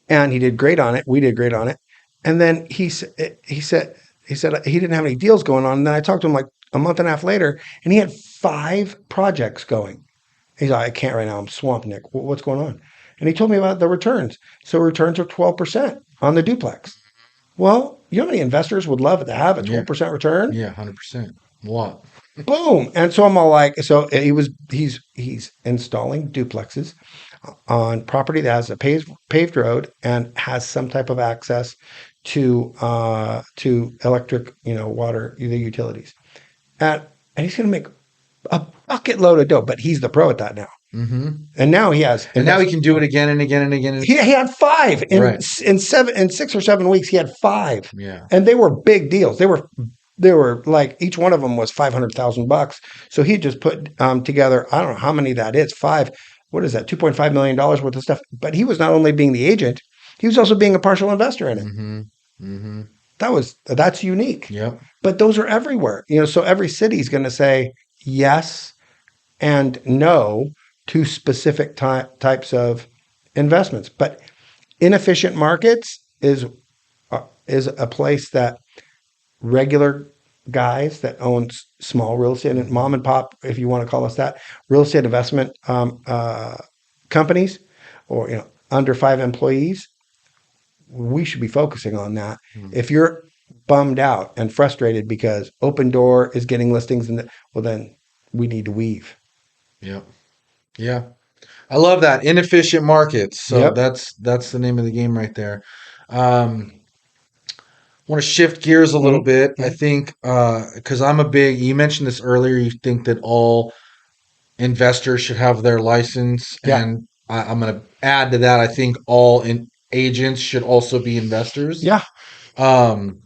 and he did great on it. We did great on it. And then he said he didn't have any deals going on. And then I talked to him like a month and a half later, and he had 5 projects going. He's like, I can't right now. I'm swamped, Nick. What's going on? And he told me about the returns. So returns are 12% on the duplex. Well, you know how many investors would love to have a yeah, 12% return? yeah, 100%. A lot. Boom. And so I'm all like, so he's installing duplexes on property that has a paved road and has some type of access to electric, water, the utilities. And he's going to make a bucket load of dough, but he's the pro at that now. Mm-hmm. And now he has And now he can do it again and again and again. he had five Right. in 6 or 7 weeks. He had five, Yeah. and they were big deals. They were like each one of them was $500,000. So he just put together. I don't know how many that is. Five. What is that? $2.5 million worth of stuff. But he was not only being the agent, he was also being a partial investor in it. Mm-hmm. Mm-hmm. That's unique. Yep. But those are everywhere. So every city is going to say yes and no to specific types of investments. But inefficient markets is a place that regular guys that own small real estate and Mm-hmm. mom and pop, if you want to call us that, real estate investment companies, or under 5 employees, we should be focusing on that. Mm-hmm. If you're bummed out and frustrated because Open Door is getting listings, well, then we need to weave. Yep. Yeah. I love that. Inefficient markets. So Yep. that's the name of the game right there. Want to shift gears a little Mm-hmm. bit. I Mm-hmm. think because I'm a big. You mentioned this earlier. You think that all investors should have their license, Yeah. and I'm going to add to that. I think all agents should also be investors. Yeah. Um,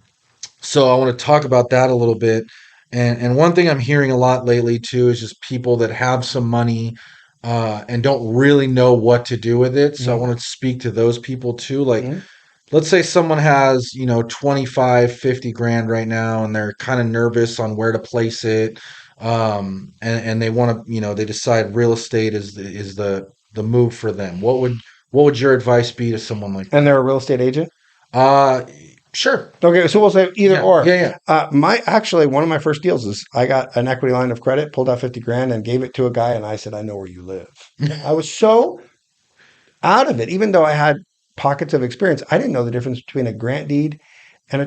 so I want to talk about that a little bit. And one thing I'm hearing a lot lately too is just people that have some money and don't really know what to do with it. So I Mm-hmm. want to speak to those people too. Like, Mm-hmm. let's say someone has 25, 50 grand right now and they're kind of nervous on where to place it, and they want to, they decide real estate is the move for them. What would your advice be to someone like And that? they're a real estate agent. uh sure. Okay, so we'll say either Yeah, or. yeah, yeah. My actually one of my first deals is I got an equity line of credit, pulled out 50 grand, and gave it to a guy, and I said, "I know where you live." I was so out of it, even though I had pockets of experience. I didn't know the difference between a grant deed and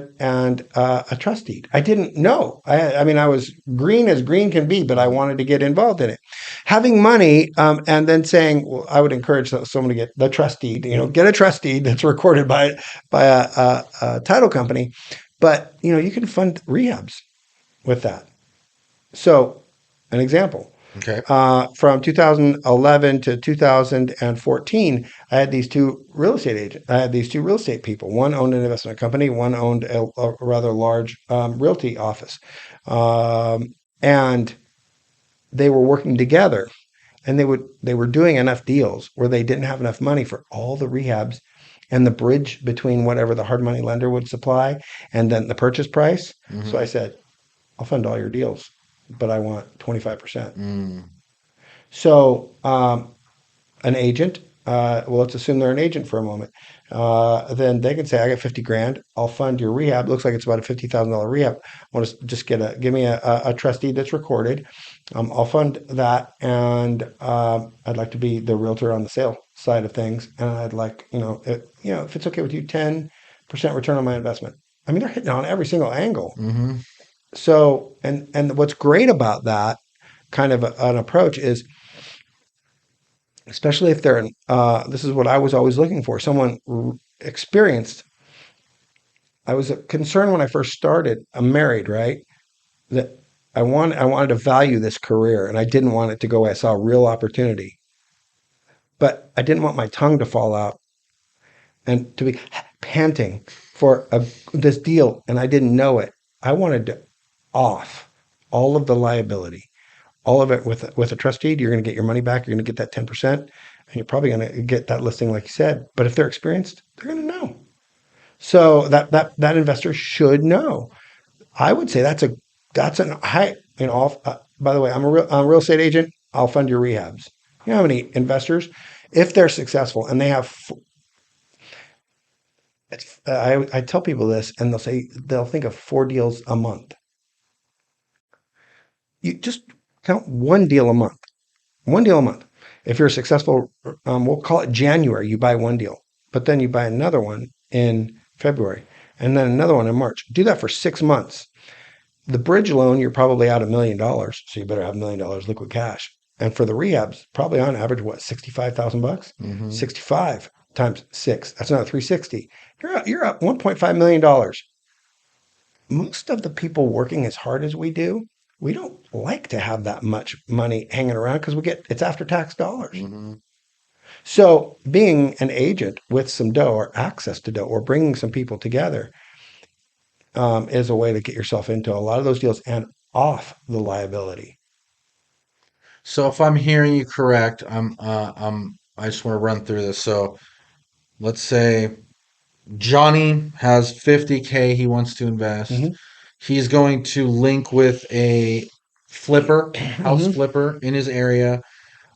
a trust deed. I didn't know. I mean, I was green as green can be, but I Mhm. wanted to get involved in it. Having money, and then saying, well, I would encourage someone to get the trust deed. Get a trust deed that's recorded by a title company, but you can fund rehabs with that. So, an example. Okay. From 2011 to 2014, I had these two real estate agents. I had these two real estate people. One owned an investment company. One owned a rather large realty office, and they were working together. And they were doing enough deals where they didn't have enough money for all the rehabs and the bridge between whatever the hard money lender would supply and then the purchase price. So I Hmm. said, I'll fund all your deals, but I want 25%. Mm. So an agent, well, let's assume they're an agent for a moment. Then they can say, I got 50 grand. I'll fund your rehab. Looks like it's about a $50,000 rehab. I want to just give me a trustee that's recorded. I'll fund that. And I'd like to be the realtor on the sale side of things. And I'd like, if it's okay with you, 10% return on my investment. I mean, they're hitting on every single angle. Hmm. So, and what's great about that kind of an approach is, especially if they're this is what I was always looking for, someone experienced. I was concerned when I first started. I'm married, right? That I wanted to value this career, and I didn't want it to go away. I saw a real opportunity, but I didn't want my tongue to fall out and to be panting for this deal, and I didn't know it. I wanted to off all of the liability, all of it with a trustee. You're going to get your money back. You're going to get that 10%, and you're probably going to get that listing, like you said. But if they're experienced, they're going to know. So that investor should know. I would say that's an high. By the way, I'm a real estate agent. I'll fund your rehabs. You know how many investors, if they're successful and they have, I tell people this, and they'll think of 4 deals a month. You just count one deal a month. One deal a month. If you're successful, we'll call it January, you buy one deal, but then you buy another one in February and then another one in March. Do that for 6 months. The bridge loan, you're probably out $1 million. So you better have $1 million liquid cash. And for the rehabs, probably on average, what, 65,000 bucks? Hmm. 65. times 6. That's another 360. You're up $1.5 million. Most of the people working as hard as we do, we don't like to have that much money hanging around because it's after tax dollars. Mm-hmm. So being an agent with some dough or access to dough or bringing some people together is a way to get yourself into a lot of those deals and off the liability. So if I'm hearing you correct, I just want to run through this. So let's say Johnny has 50K he wants to invest. Hmm. He's going to link with a flipper, house Hmm. flipper in his area,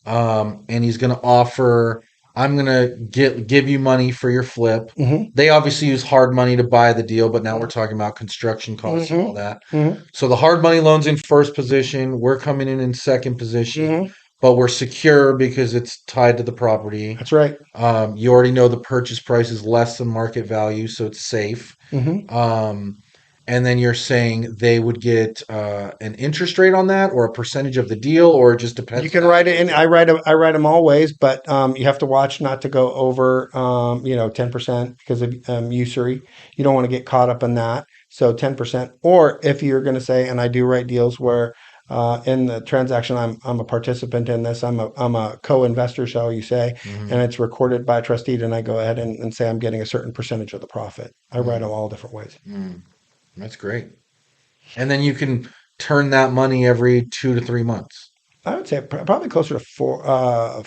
and he's going to offer, I'm going to give you money for your flip. Hmm. They obviously use hard money to buy the deal, but now we're talking about construction costs and all Hmm. that. Hmm. So the hard money loan's in first position. We're coming in second position, Hmm. but we're secure because it's tied to the property. That's right. You already know the purchase price is less than market value, so it's safe. Hmm. Um, and then you're saying they would get an interest rate on that, or a percentage of the deal, or it just You depends on can how write you it in. link it. I write them all ways, but you have to watch not to go over, 10% because of usury. You don't want to get caught up in that. So 10%, or if you're going to say, and I do write deals where in the transaction, I'm a participant in this. I'm a co-investor, shall you say, and Mm-hmm. it's recorded by a trustee. And I go ahead and say I'm getting a certain percentage of the profit. I write them Mm, all different ways. that's great. And then you can turn that money every 2 to 3 months. I would say probably closer to 4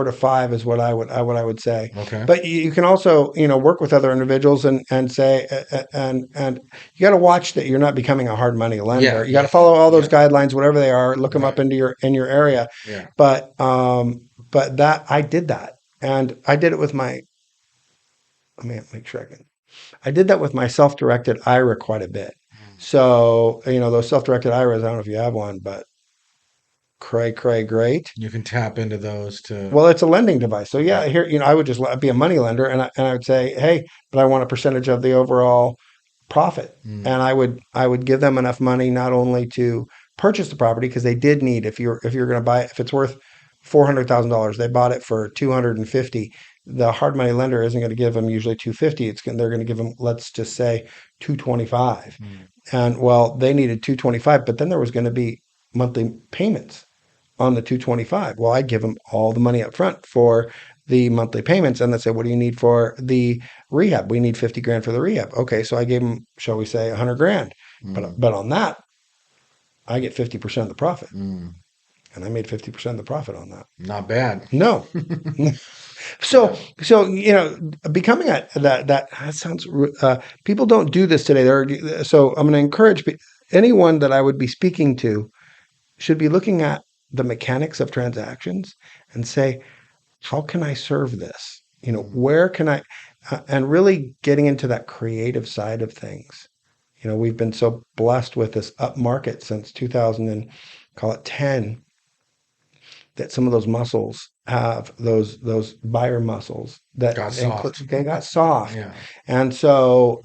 to 5 is what I would say. Okay. But you can also, work with other individuals and say, and you got to watch that you're not becoming a hard money lender. Yeah. You got to Yep. follow all those Yep. guidelines, whatever they are. Look them up Right. in your area. Yeah. But that I did that, and I did it with my. Let me make sure I can. I did that with my self-directed IRA quite a bit. Mm. So those self-directed IRAs. I don't know if you have one, but cray great. You can tap into those to. Well, it's a lending device. So yeah, Yeah. here, I would just be a money lender and I would say, hey, but I want a percentage of the overall profit. Mm. And I would give them enough money not only to purchase the property because they did need if you're going to buy it, if it's worth $400,000, they bought it for 250. The hard money lender isn't going to give them usually 250. They're going to give them, let's just say, 225. Mm. And well, they needed 225, but then there was going to be monthly payments on the 225. Well, I give them all the money up front for the monthly payments. And they say, what do you need for the rehab? We need 50 grand for the rehab. Okay. So I gave them, shall we say, 100 grand. Mm. But on that, I get 50% of the profit. Mm. And I made 50% of the profit on that. Not bad. No. So, Yeah. becoming that sounds, people don't do this today. So I'm going to encourage anyone that I would be speaking to should be looking at the mechanics of transactions and say, how can I serve this? Mm. Where can I, and really getting into that creative side of things. We've been so blessed with this up market since 2000 and call it 10 that some of those muscles have those buyer muscles that Got include soft. they got soft. Yeah. And so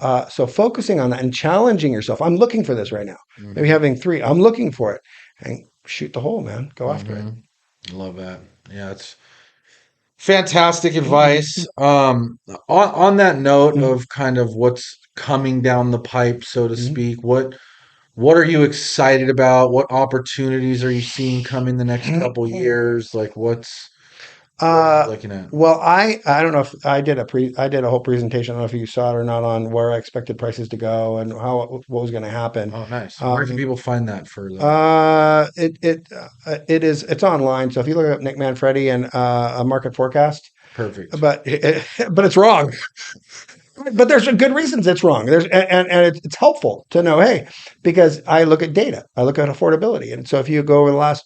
focusing on that and challenging yourself. I'm looking for this right now. Maybe Mm-hmm. having three. I'm looking for it and shoot the hole, man. Go after it. Mm-hmm. Love that. Yeah, it's fantastic advice. Mhm. On that note Mhm. of kind of what's coming down the pipe, so to Mhm. speak, what are you excited about? What opportunities are you seeing come in the next couple years? Like what are you Uh, looking at? well, I don't know if I did a whole presentation. I don't know if you saw it or not on where I expected prices to go and what was going to happen. Oh, nice. Where can Um, people find that for the it's online. So if you look up Nick Manfredi and a market forecast, perfect? but but it's wrong. But there's good reasons it's wrong. And it's helpful to know, hey, because I look at data, I look at affordability. And so if you go over the last,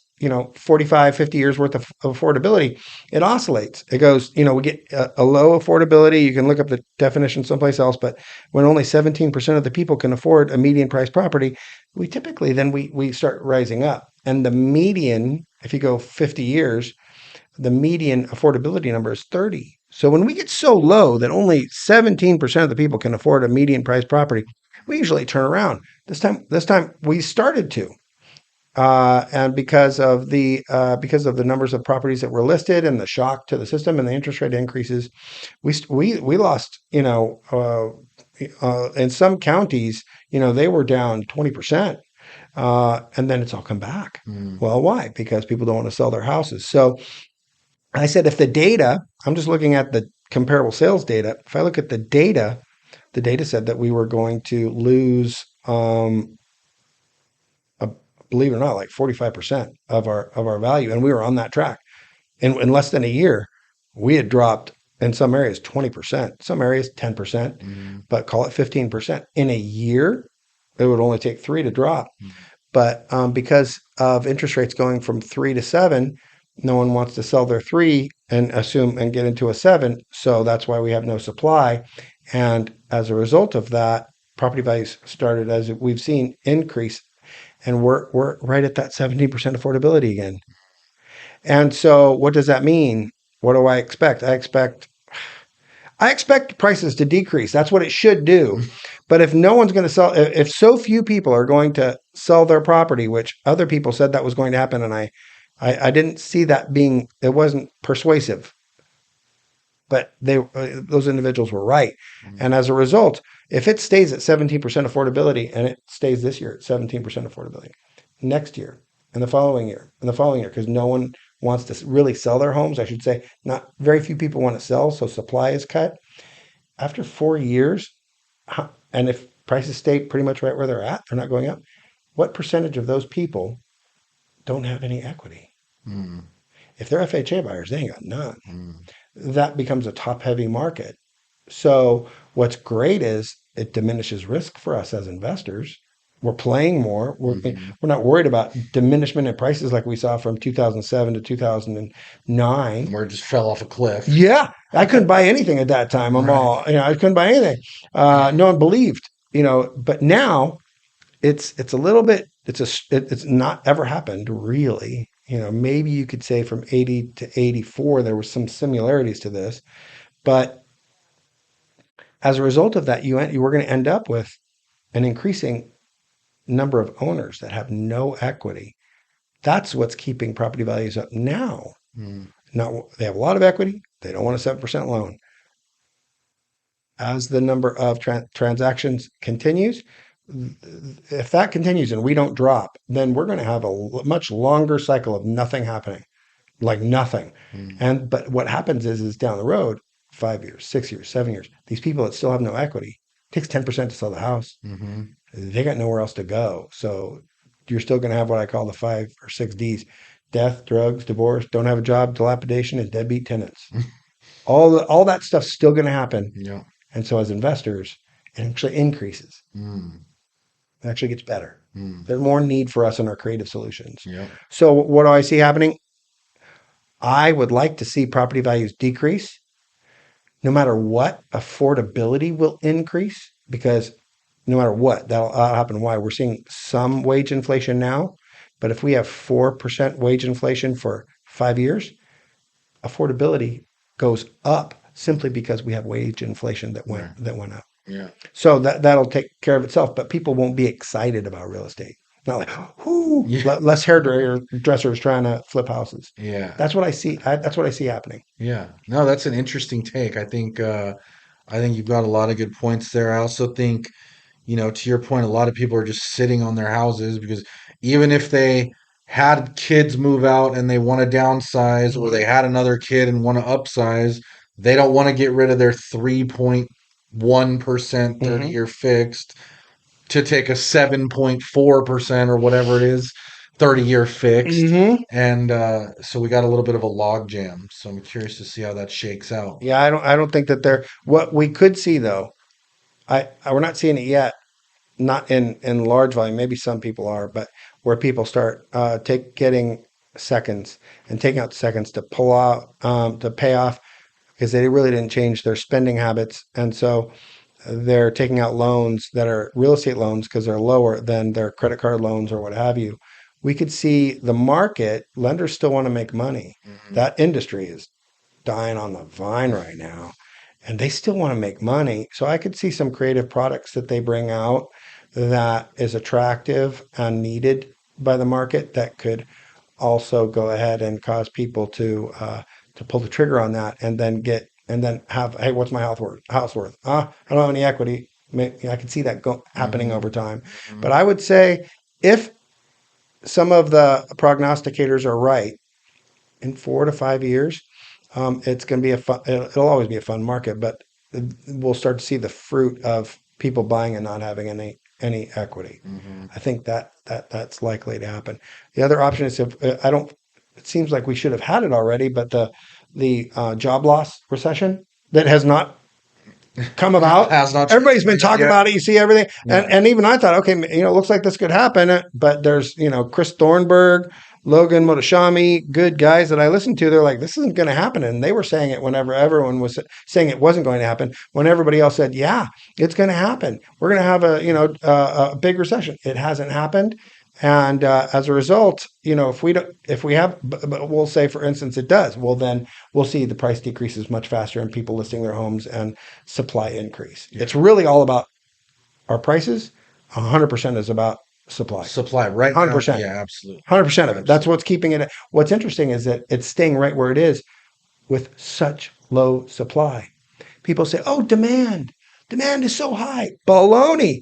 45, 50 years worth of affordability, it oscillates. It goes, we get a low affordability. You can look up the definition someplace else, but when only 17% of the people can afford a median price property, we typically then we start rising up. And the median, if you go 50 years, the median affordability number is 30. So when we get so low that only 17% of the people can afford a median price property, we usually turn around. This time we started to. And because of the numbers of properties that were listed and the shock to the system and the interest rate increases, we lost. In some counties, they were down 20%, and then it's all come back. Mm. Well, why? Because people don't want to sell their houses. So I said, if the data, I'm just looking at the comparable sales data. If I look at the data said that we were going to lose, a, believe it or not, like 45% of our value, and we were on that track. In less than a year, we had dropped in some areas 20%, some areas 10%, Mm. but call it 15%. In a year, it would only take three to drop. Mm. But because of interest rates going from 3 to 7, no one wants to sell their 3 and assume and get into a 7. So that's why we have no supply. And as a result of that, property values started, as we've seen, increase. And we're right at that 17% affordability again. And so what does that mean? What do I expect? I expect prices to decrease. That's what it should do. But if no one's going to sell, if so few people are going to sell their property, which other people said that was going to happen, and I didn't see that being, it wasn't persuasive, but those individuals were right. Mm. And as a result, if it stays at 17% affordability, and it stays this year at 17% affordability, next year and the following year and the following year, because no one wants to really sell their homes, I should say, not very few people want to sell, so supply is cut. After 4 years, and if prices stay pretty much right where they're at, they're not going up, what percentage of those people don't have any equity? Mm. If they're FHA buyers, they ain't got none. Mm. That becomes a top heavy market. So what's great is it diminishes risk for us as investors. We're playing more. Mm-hmm. We're not worried about diminishment in prices like we saw from 2007 to 2009. Where it just fell off a cliff. Yeah, I couldn't buy anything at that time. Right. I couldn't buy anything. No one believed, but now it's a little bit, it's not ever happened really. Maybe you could say from 80 to 84, there were some similarities to this, but as a result of that, you were going to end up with an increasing number of owners that have no equity. That's what's keeping property values up now. Mm. Now they have a lot of equity. They don't want a 7% loan. As the number of transactions continues, if that continues and we don't drop, then we're going to have a much longer cycle of nothing happening, like nothing. Mm. But what happens is down the road, 5 years, 6 years, 7 years, these people that still have no equity, it takes 10% to sell the house. Mm-hmm. They got nowhere else to go. So you're still going to have what I call the 5 or 6 Ds: death, drugs, divorce, don't have a job, dilapidation, and deadbeat tenants. All that stuff's still going to happen. Yeah. And so as investors, it actually increases. Mm. It actually gets better. Mm. There's more need for us in our creative solutions. Yeah. So what do I see happening? I would like to see property values decrease. No matter what, affordability will increase, because no matter what, that'll happen. Why? We're seeing some wage inflation now, but if we have 4% wage inflation for 5 years, affordability goes up simply because we have wage inflation Right. that went up. Yeah. So that'll take care of itself, but people won't be excited about real estate. Not like, whoo, Yeah. less hairdressers trying to flip houses. Yeah. That's what I see. That's what I see happening. Yeah. No, that's an interesting take. I think you've got a lot of good points there. I also think, to your point, a lot of people are just sitting on their houses because even if they had kids move out and they want to downsize, or they Mhm. had another kid and want to upsize, they don't want to get rid of their 3.1% Mhm. 30-year fixed to take a 7.4% or whatever it is 30-year fixed. Mhm. And so we got a little bit of a log jam. So I'm curious to see how that shakes out. Yeah, I don't think that they're, what we could see though. We're not seeing it yet, not in large volume. Maybe some people are, but where people start getting seconds and taking out seconds to pull out, to pay off, because they really didn't change their spending habits, and so they're taking out loans that are real estate loans because they're lower than their credit card loans or what have you. We could see the market, lenders still want to make money. Hmm. That industry is dying on the vine right now, and they still want to make money. So I could see some creative products that they bring out that is attractive and needed by the market that could also go ahead and cause people to pull the trigger on that and then have, hey, what's my house worth? I don't have any equity. I can see that happening Mm-hmm. over time. Mm-hmm. But I would say if some of the prognosticators are right, in 4 to 5 years, it's going to be it'll always be a fun market, but we'll start to see the fruit of people buying and not having any equity. Mm-hmm. I think that's likely to happen. The other option is if I don't. It seems like we should have had it already, but the job loss recession that has not come about. Has not Everybody's been translated talking yet. about it. You see everything, Yeah. and even I thought, okay, it looks like this could happen. But there's Chris Thornburg, Logan Motoshami, good guys that I listened to. They're like, this isn't going to happen, and they were saying it whenever everyone was saying it wasn't going to happen. When everybody else said, yeah, it's going to happen. We're going to have a big recession. It hasn't happened. And as a result, if we have, but we'll say, for instance, it does. Well, then we'll see the price decreases much faster and people listing their homes and supply increase. Yeah. It's really all about our prices. 100% is about supply. Supply right now. 100%. Yeah, absolutely. 100% of it. That's Absolutely. what's keeping it. What's interesting is that it's staying right where it is with such low supply. People say, oh, demand is so high. Baloney.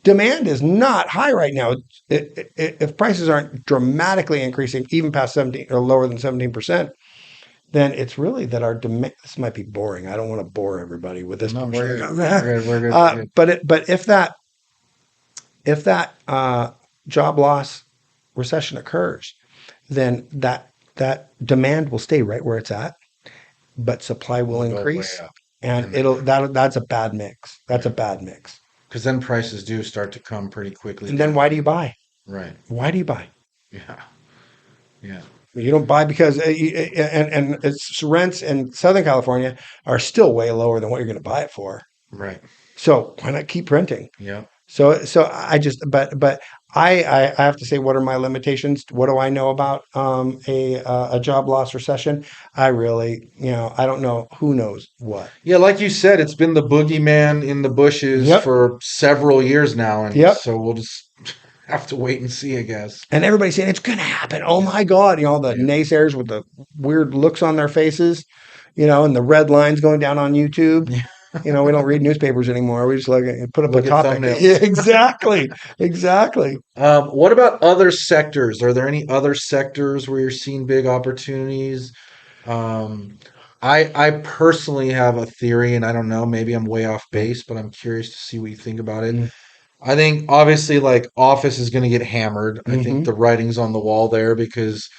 Demand is not high right now. If prices aren't dramatically increasing, even past 17 or lower than 17%, then it's really that our demand. This might be boring. I don't want to bore everybody with this No, we're bullshit. good. We're good. We're good. We're good. But if that job loss recession occurs, then that demand will stay right where it's at, but supply will We'll go way increase, up. and And that's a bad mix. That's yeah, a bad mix. because then prices do start to come pretty quickly And then why down. do you buy? Right. Why do you buy? Yeah. Yeah. You don't buy because and it's rents in Southern California are still way lower than what you're going to buy it for. Right. So why not keep renting? Yeah. So I just but I have to say, what are my limitations? What do I know about a job loss recession? I really, I don't know. Who knows what? Yeah, like you said, it's been the boogeyman in the bushes Yep, for several years now, and yep. so we'll just have to wait and see, I guess. And everybody's saying it's going to happen. Oh Yeah. my God! All the Yeah. naysayers with the weird looks on their faces, and the red lines going down on YouTube. Yeah. We don't read newspapers anymore. We just put up a Look at topic. thumbnails. Yeah, exactly, exactly. What about other sectors? Are there any other sectors where you're seeing big opportunities? Um, I personally have a theory, and I don't know, maybe I'm way off base, but I'm curious to see what you think about it. I think obviously like office is going to get hammered. I think Mm-hmm. the writing's on the wall there because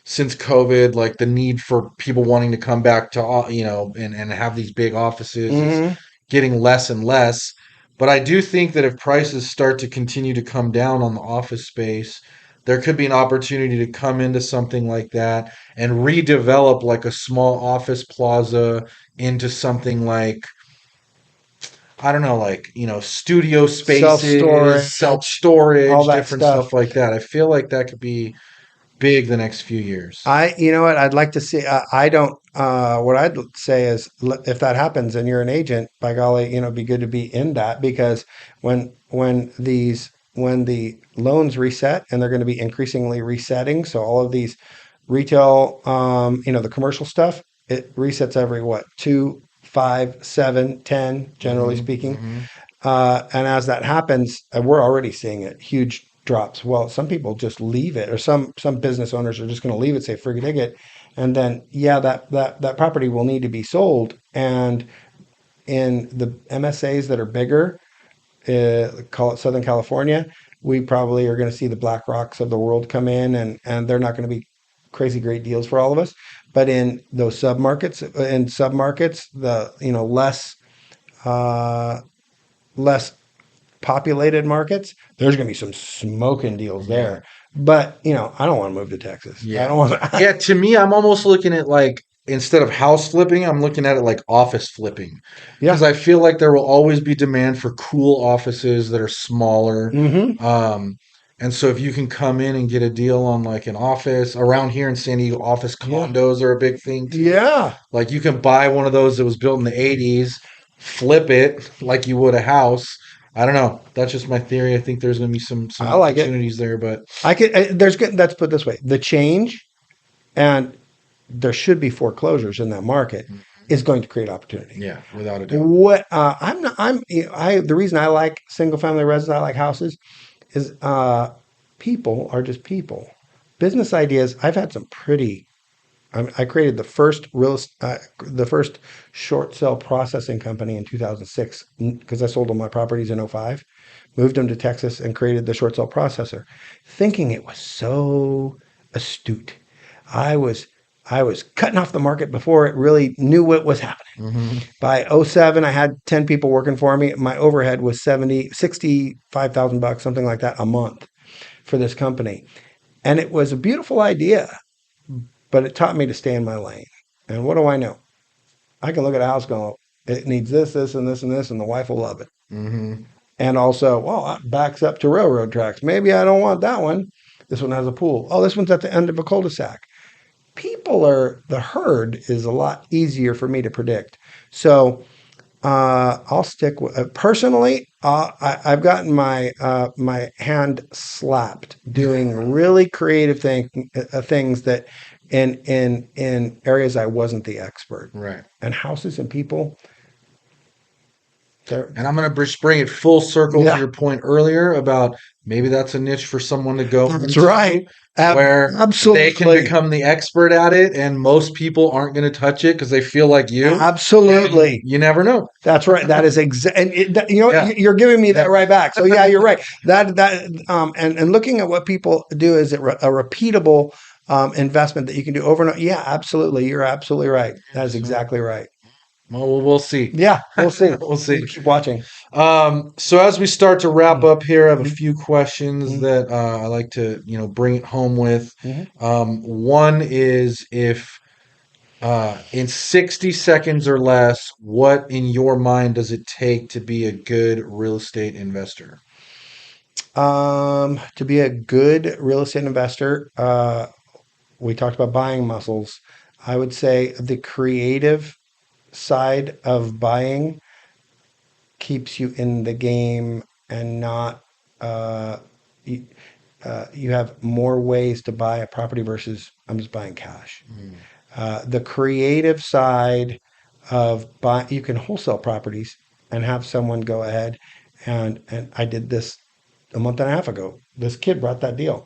since COVID, like the need for people wanting to come back to and have these big offices is Mm-hmm. getting less and less. But I do think that if prices start to continue to come down on the office space, there could be an opportunity to come into something like that and redevelop like a small office plaza into something like I don't know, like, studio Self spaces, storage, all self-storage, that different stuff. stuff like that. I feel like that could be big the next few years. You know what, I'd like to see. I don't. What I'd say is, if that happens and you're an agent, by golly, it'd be good to be in that because when the loans reset and they're going to be increasingly resetting, so all of these retail, the commercial stuff, it resets every what 2, 5, 7, 10, generally Hmm. speaking. Hmm. And as that happens, we're already seeing it, huge drops. Well, some people just leave it, or some business owners are just going to leave it, say forget it, and then yeah, that property will need to be sold. And in the MSAs that are bigger, call it Southern California, we probably are going to see the Black Rocks of the world come in, and they're not going to be crazy great deals for all of us. But in those submarkets, the uh, less populated markets, there's going to be some smoking deals Yeah. there. But I don't want to move to Texas. I Yeah. don't want to. Yeah, to me, I'm almost looking at like instead of house flipping, I'm looking at it like office flipping. Because Yeah. I feel like there will always be demand for cool offices that are smaller. Mm-hmm. Um, and so if you can come in and get a deal on like an office around here in San Diego, office Yeah. condos are a big thing too. Yeah. Like you can buy one of those that was built in the 80s, flip it like you would a house. I don't know. That's just my theory. I think there's going to be some I like it. opportunities there, but I could. There's good. Let's put it this way: the change, and there should be foreclosures in that market, is going to create opportunity. yeah, without a doubt. What I'm not. I'm. I. The reason I like single family residence, I like houses, is people are just people. Business ideas. I've had some pretty. I created the first short sale processing company in 2006 because I sold all my properties in '05, moved them to Texas and created the short sale processor, thinking it was so astute. I was I was cutting off the market before it really knew what was happening. Hmm. By '07, I had 10 people working for me. My overhead was 65,000 bucks, something like that a month for this company. And it was a beautiful idea, but it taught me to stay in my lane. And what do I know? I can look at a house going, it needs this, this, and this, and this, and the wife will love it. Hmm. And also, well, it backs up to railroad tracks. Maybe I don't want that one. This one has a pool. Oh, this one's at the end of a cul-de-sac. The herd is a lot easier for me to predict. So I'll stick with personally. I've gotten my hand slapped doing really creative things that in areas I wasn't the expert. Right. And houses and people, they're And I'm going to just bring it full circle to yeah, your point earlier about maybe that's a niche for someone to go that's right. into where they can Absolutely, become the expert at it, and most people aren't going to touch it because they feel like you. And absolutely. you never know. That's right. That is and you know Yeah. you're giving me Yeah. that right back. So yeah, you're right. And looking at what people do is a repeatable investment that you can do over and over. Yeah, absolutely. You're absolutely right. That is So, exactly right. well, we'll see. Yeah, we'll see. We'll see. We'll keep watching. So as we start to wrap Mhm, up here, I have a mhm, few questions mhm, that I like to, bring it home with. mhm. One is if in 60 seconds or less, what in your mind does it take to be a good real estate investor? To be a good real estate investor, we talked about buying muscles. I would say the creative side of buying keeps you in the game and not uh, you, you have more ways to buy a property versus I'm just buying cash. Mm, The creative side of buy you can wholesale properties and have someone go ahead and I did this a month and a half ago. This kid brought that deal.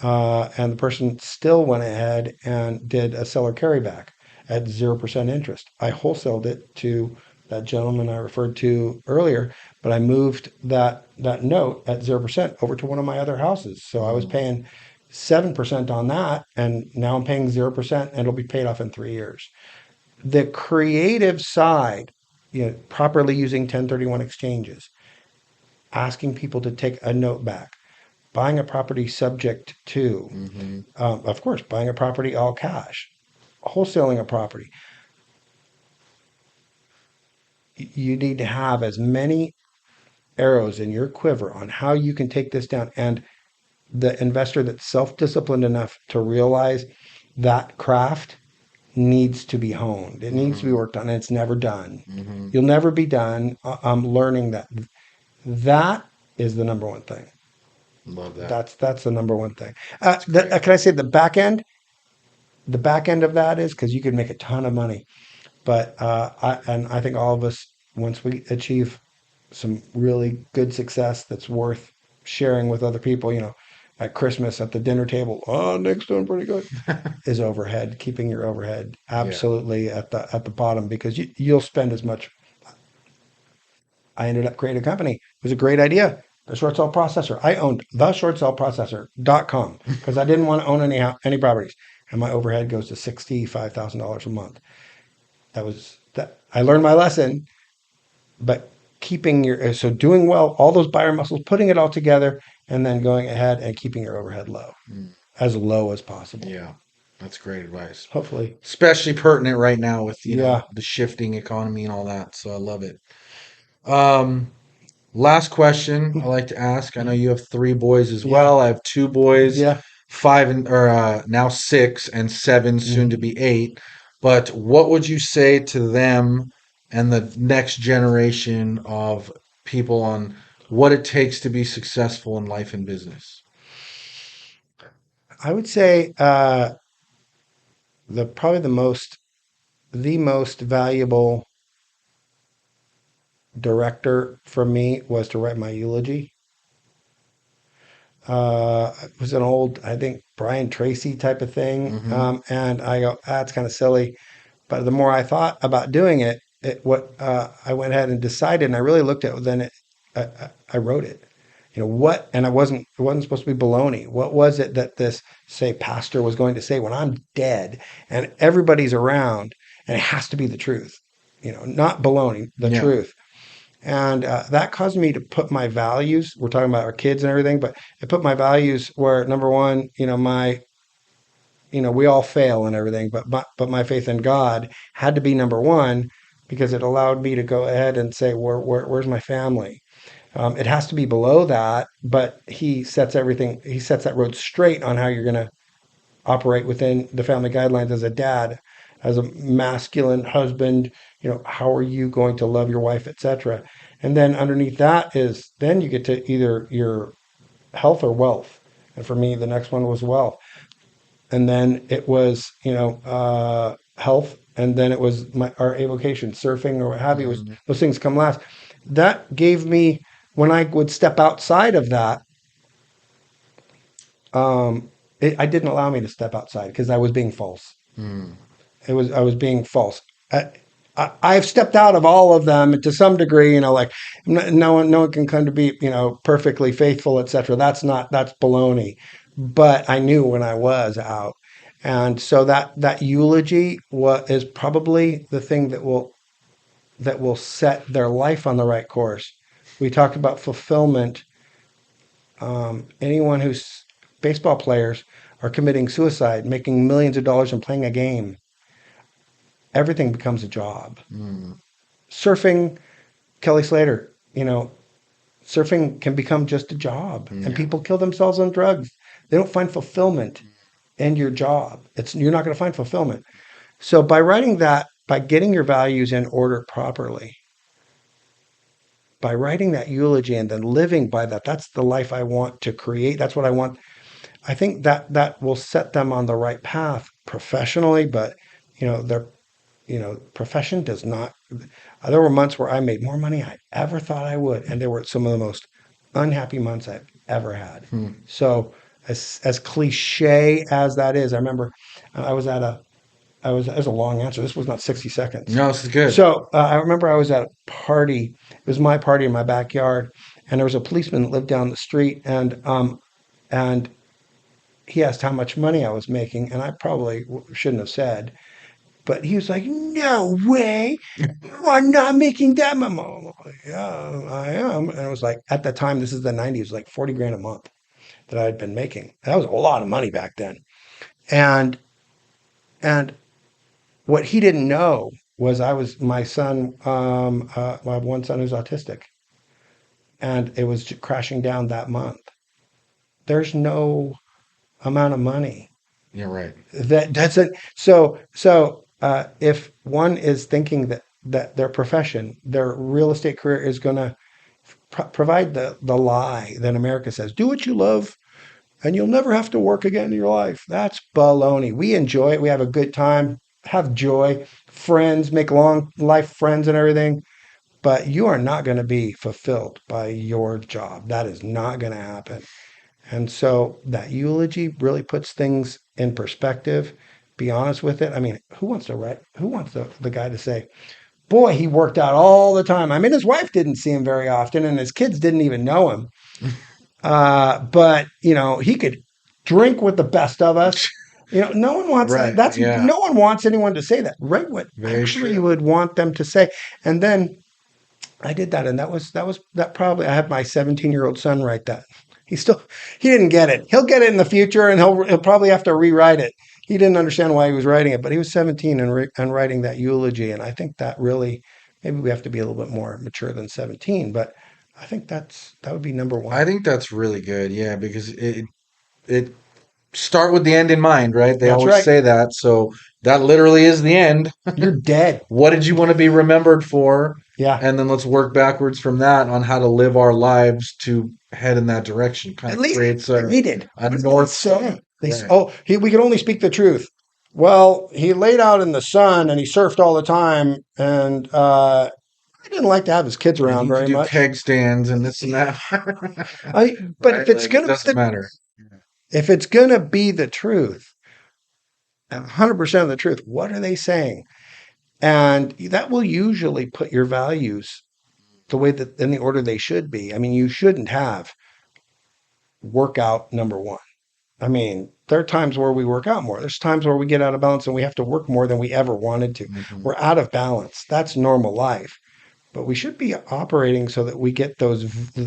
And the person still went ahead and did a seller carryback at 0% interest. I wholesaled it to that gentleman I referred to earlier, but I moved that note at 0% over to one of my other houses. So I was mm, paying 7% on that, and now I'm paying 0%, and it'll be paid off in 3 years. The creative side, properly using 1031 exchanges, asking people to take a note back, buying a property subject to, mhm, of course, buying a property all cash, wholesaling a property. You need to have as many arrows in your quiver on how you can take this down. And the investor that's self disciplined enough to realize that craft needs to be honed, it needs to be mhm, worked on, and it's never done. mhm. You'll never be done. I'm learning that that is the number one thing. Love that. That's the number one thing. That's great. Can I say the back end? The back end of that is because you can make a ton of money. But I think all of us, once we achieve some really good success that's worth sharing with other people, at Christmas at the dinner table, oh, Nick's doing pretty good, is overhead, keeping your overhead Yeah. absolutely at the bottom because you'll spend as much. I ended up creating a company. It was a great idea. The short sale processor. I owned the short sale processor.com because I didn't want to own any properties. And my overhead goes to $65,000 a month. That was that I learned my lesson, but keeping your so doing well, all those buyer muscles, putting it all together, and then going ahead and keeping your overhead Mm, low as possible. yeah. That's great advice. Hopefully, Especially pertinent right now with, yeah, the shifting economy and all that. So I love it. Um, Last question I like to ask. I know you have three boys as yeah, well. I have two boys, yeah. five and or now 6 and 7, soon to Mhm. be 8. But what would you say to them and the next generation of people on what it takes to be successful in life and business. I would say the probably the most valuable director for me was to write my eulogy. It was an old, I think, Brian Tracy type of thing. Mm-hmm. And I go, that's kind of silly. But the more I thought about doing it, I went ahead and decided, and I really looked at it. Then I wrote it. You know what? And it wasn't supposed to be baloney. What was it that this say pastor was going to say when I'm dead and everybody's around, and it has to be the truth. You know, not baloney, the Yeah. truth. And that caused me to put my values. We're talking about our kids and everything, but it put my values where number one, we all fail and everything, but my faith in God had to be number one because it allowed me to go ahead and say, where's my family? It has to be below that, but he sets everything. He sets that road straight on how you're going to operate within the family guidelines as a dad, as a masculine husband. How are you going to love your wife, etc. And then underneath that is then you get to either your health or wealth. And for me, the next one was wealth. And then it was, health. And then it was our avocation, surfing or what have you. Was Mm-hmm. those things come last? That gave me when I would step outside of that. Um, I didn't allow me to step outside because I was being false. Mm. I was being false. I've stepped out of all of them to some degree. Like no one can come to be perfectly faithful, etc. That's baloney. But I knew when I was out, and so that eulogy is probably the thing that will set their life on the right course. We talked about fulfillment. Anyone who's baseball players are committing suicide, making millions of dollars and playing a game. Everything becomes a job. Mm. Surfing, Kelly Slater, surfing can become just a job, and Yeah. people kill themselves on drugs. They don't find fulfillment in your job. You're not going to find fulfillment. So by writing that, by getting your values in order properly, by writing that eulogy and then living by that, that's the life I want to create. That's what I want. I think that will set them on the right path professionally, but their profession does not. There were months where I made more money I ever thought I would, and they were some of the most unhappy months I've ever had. Hmm. So as cliche as that is, I remember I was at a I was that was a long answer. This was not 60 seconds. No, this is good. So I remember I was at a party. It was my party in my backyard, and there was a policeman that lived down the street, and he asked how much money I was making, and I probably shouldn't have said. But he was like, "No way, you are not making that much." I'm like, yeah, I am. And it was like at the time, this is the '90s, like 40 grand a month that I had been making. That was a lot of money back then. And and what he didn't know was my son. I have one son who's autistic, and it was crashing down that month. There's no amount of money Yeah, right. that doesn't. So if one is thinking that their profession, their real estate career is going to provide the lie that America says, do what you love and you'll never have to work again in your life. That's baloney. We enjoy it. We have a good time, have joy, friends, make long life friends and everything. But you are not going to be fulfilled by your job. That is not going to happen. And so that eulogy really puts things in perspective. Be honest with it. I mean, who wants to write? Who wants the guy to say, boy, he worked out all the time? I mean, his wife didn't see him very often, and his kids didn't even know him. But he could drink with the best of us. No one wants Right. Yeah. no one wants anyone to say that. Write what Very actually you true. would want them to say. And then I did that, and that probably I had my 17-year-old son write that. He didn't get it. He'll get it in the future, and he'll probably have to rewrite it. He didn't understand why he was writing it, but he was 17 and writing that eulogy, and I think that really maybe we have to be a little bit more mature than 17, but I think that would be number I one. think that's really good. Yeah, because it start with the end in mind, right? They That's always right. say that. So that literally is the end. You're dead. What did you want to be remembered for? Yeah. And then let's work backwards from that on how to live our lives to head in that direction. Kind At of least creates they did. a What did they North Star. say? Right. Oh, we can only speak the truth. Well, he laid out in the sun and he surfed all the time, and I didn't like to have his kids And around he could very do much. keg stands and this and that. But if Right? it's Like it gonna be doesn't matter. the truth, 100% of the truth, what are they saying? And that will usually put your values the way that in the order they should be. I mean, you shouldn't have workout number one. I mean, there are times where we work out more. There's times where we get out of balance and we have to work more than we ever wanted to. Hmm. We're out of balance. That's normal life. But we should be operating so that we get the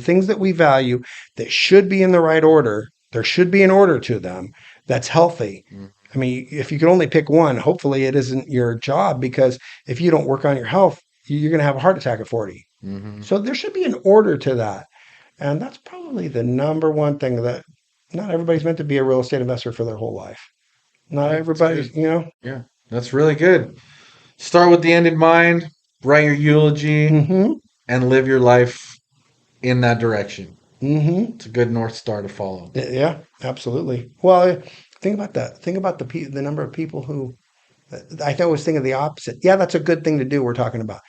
things that we value that should be in the right order. There should be an order to them that's healthy. I mean, if you could only pick one, hopefully it isn't your job, because if you don't work on your health, you're going to have a heart attack at 40. Hmm. So there should be an order to that. And that's probably the number one thing that not everybody's meant to be a real estate investor for their whole life. Not That's good. everybody's, you know. Yeah, that's really good. Start with the end in mind, write your eulogy, Mm-hmm. and live your life in that direction. Mm-hmm. It's a good North Star to follow. Yeah, absolutely. Well, think about that. Think about the number of people who I always think of the opposite. Yeah, that's a good thing to do. We're talking about.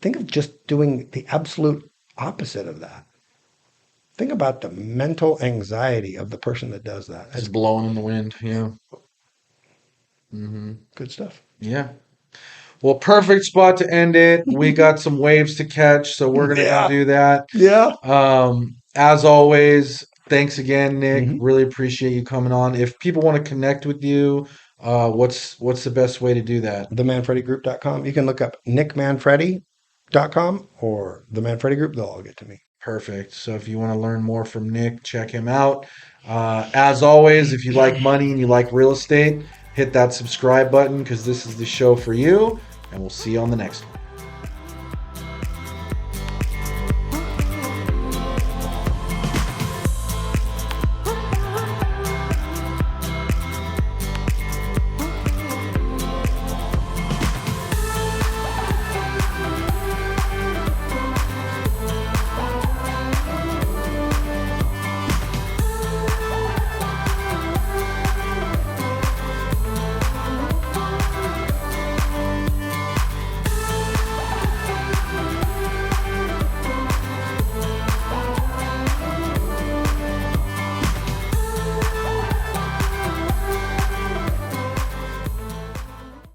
Think of just doing the absolute opposite of that. Think about the mental anxiety of the person that does that. That's Just blowing in the wind. Yeah. Hmm. good stuff. Yeah. Well, perfect spot to end it. We got some waves to catch, so we're gonna go Yeah, do that. yeah. As always, thanks again, Nick. Hmm. Really appreciate you coming on. If people want to connect with you, what's the best way to do that? TheManfrediGroup.com. You can look up NickManfredi.com or The Manfredi Group. They'll all get to me. Perfect. So if you want to learn more from Nick, check him out. As always, if you like money and you like real estate, hit that subscribe button because this is the show for you, and we'll see you on the next one.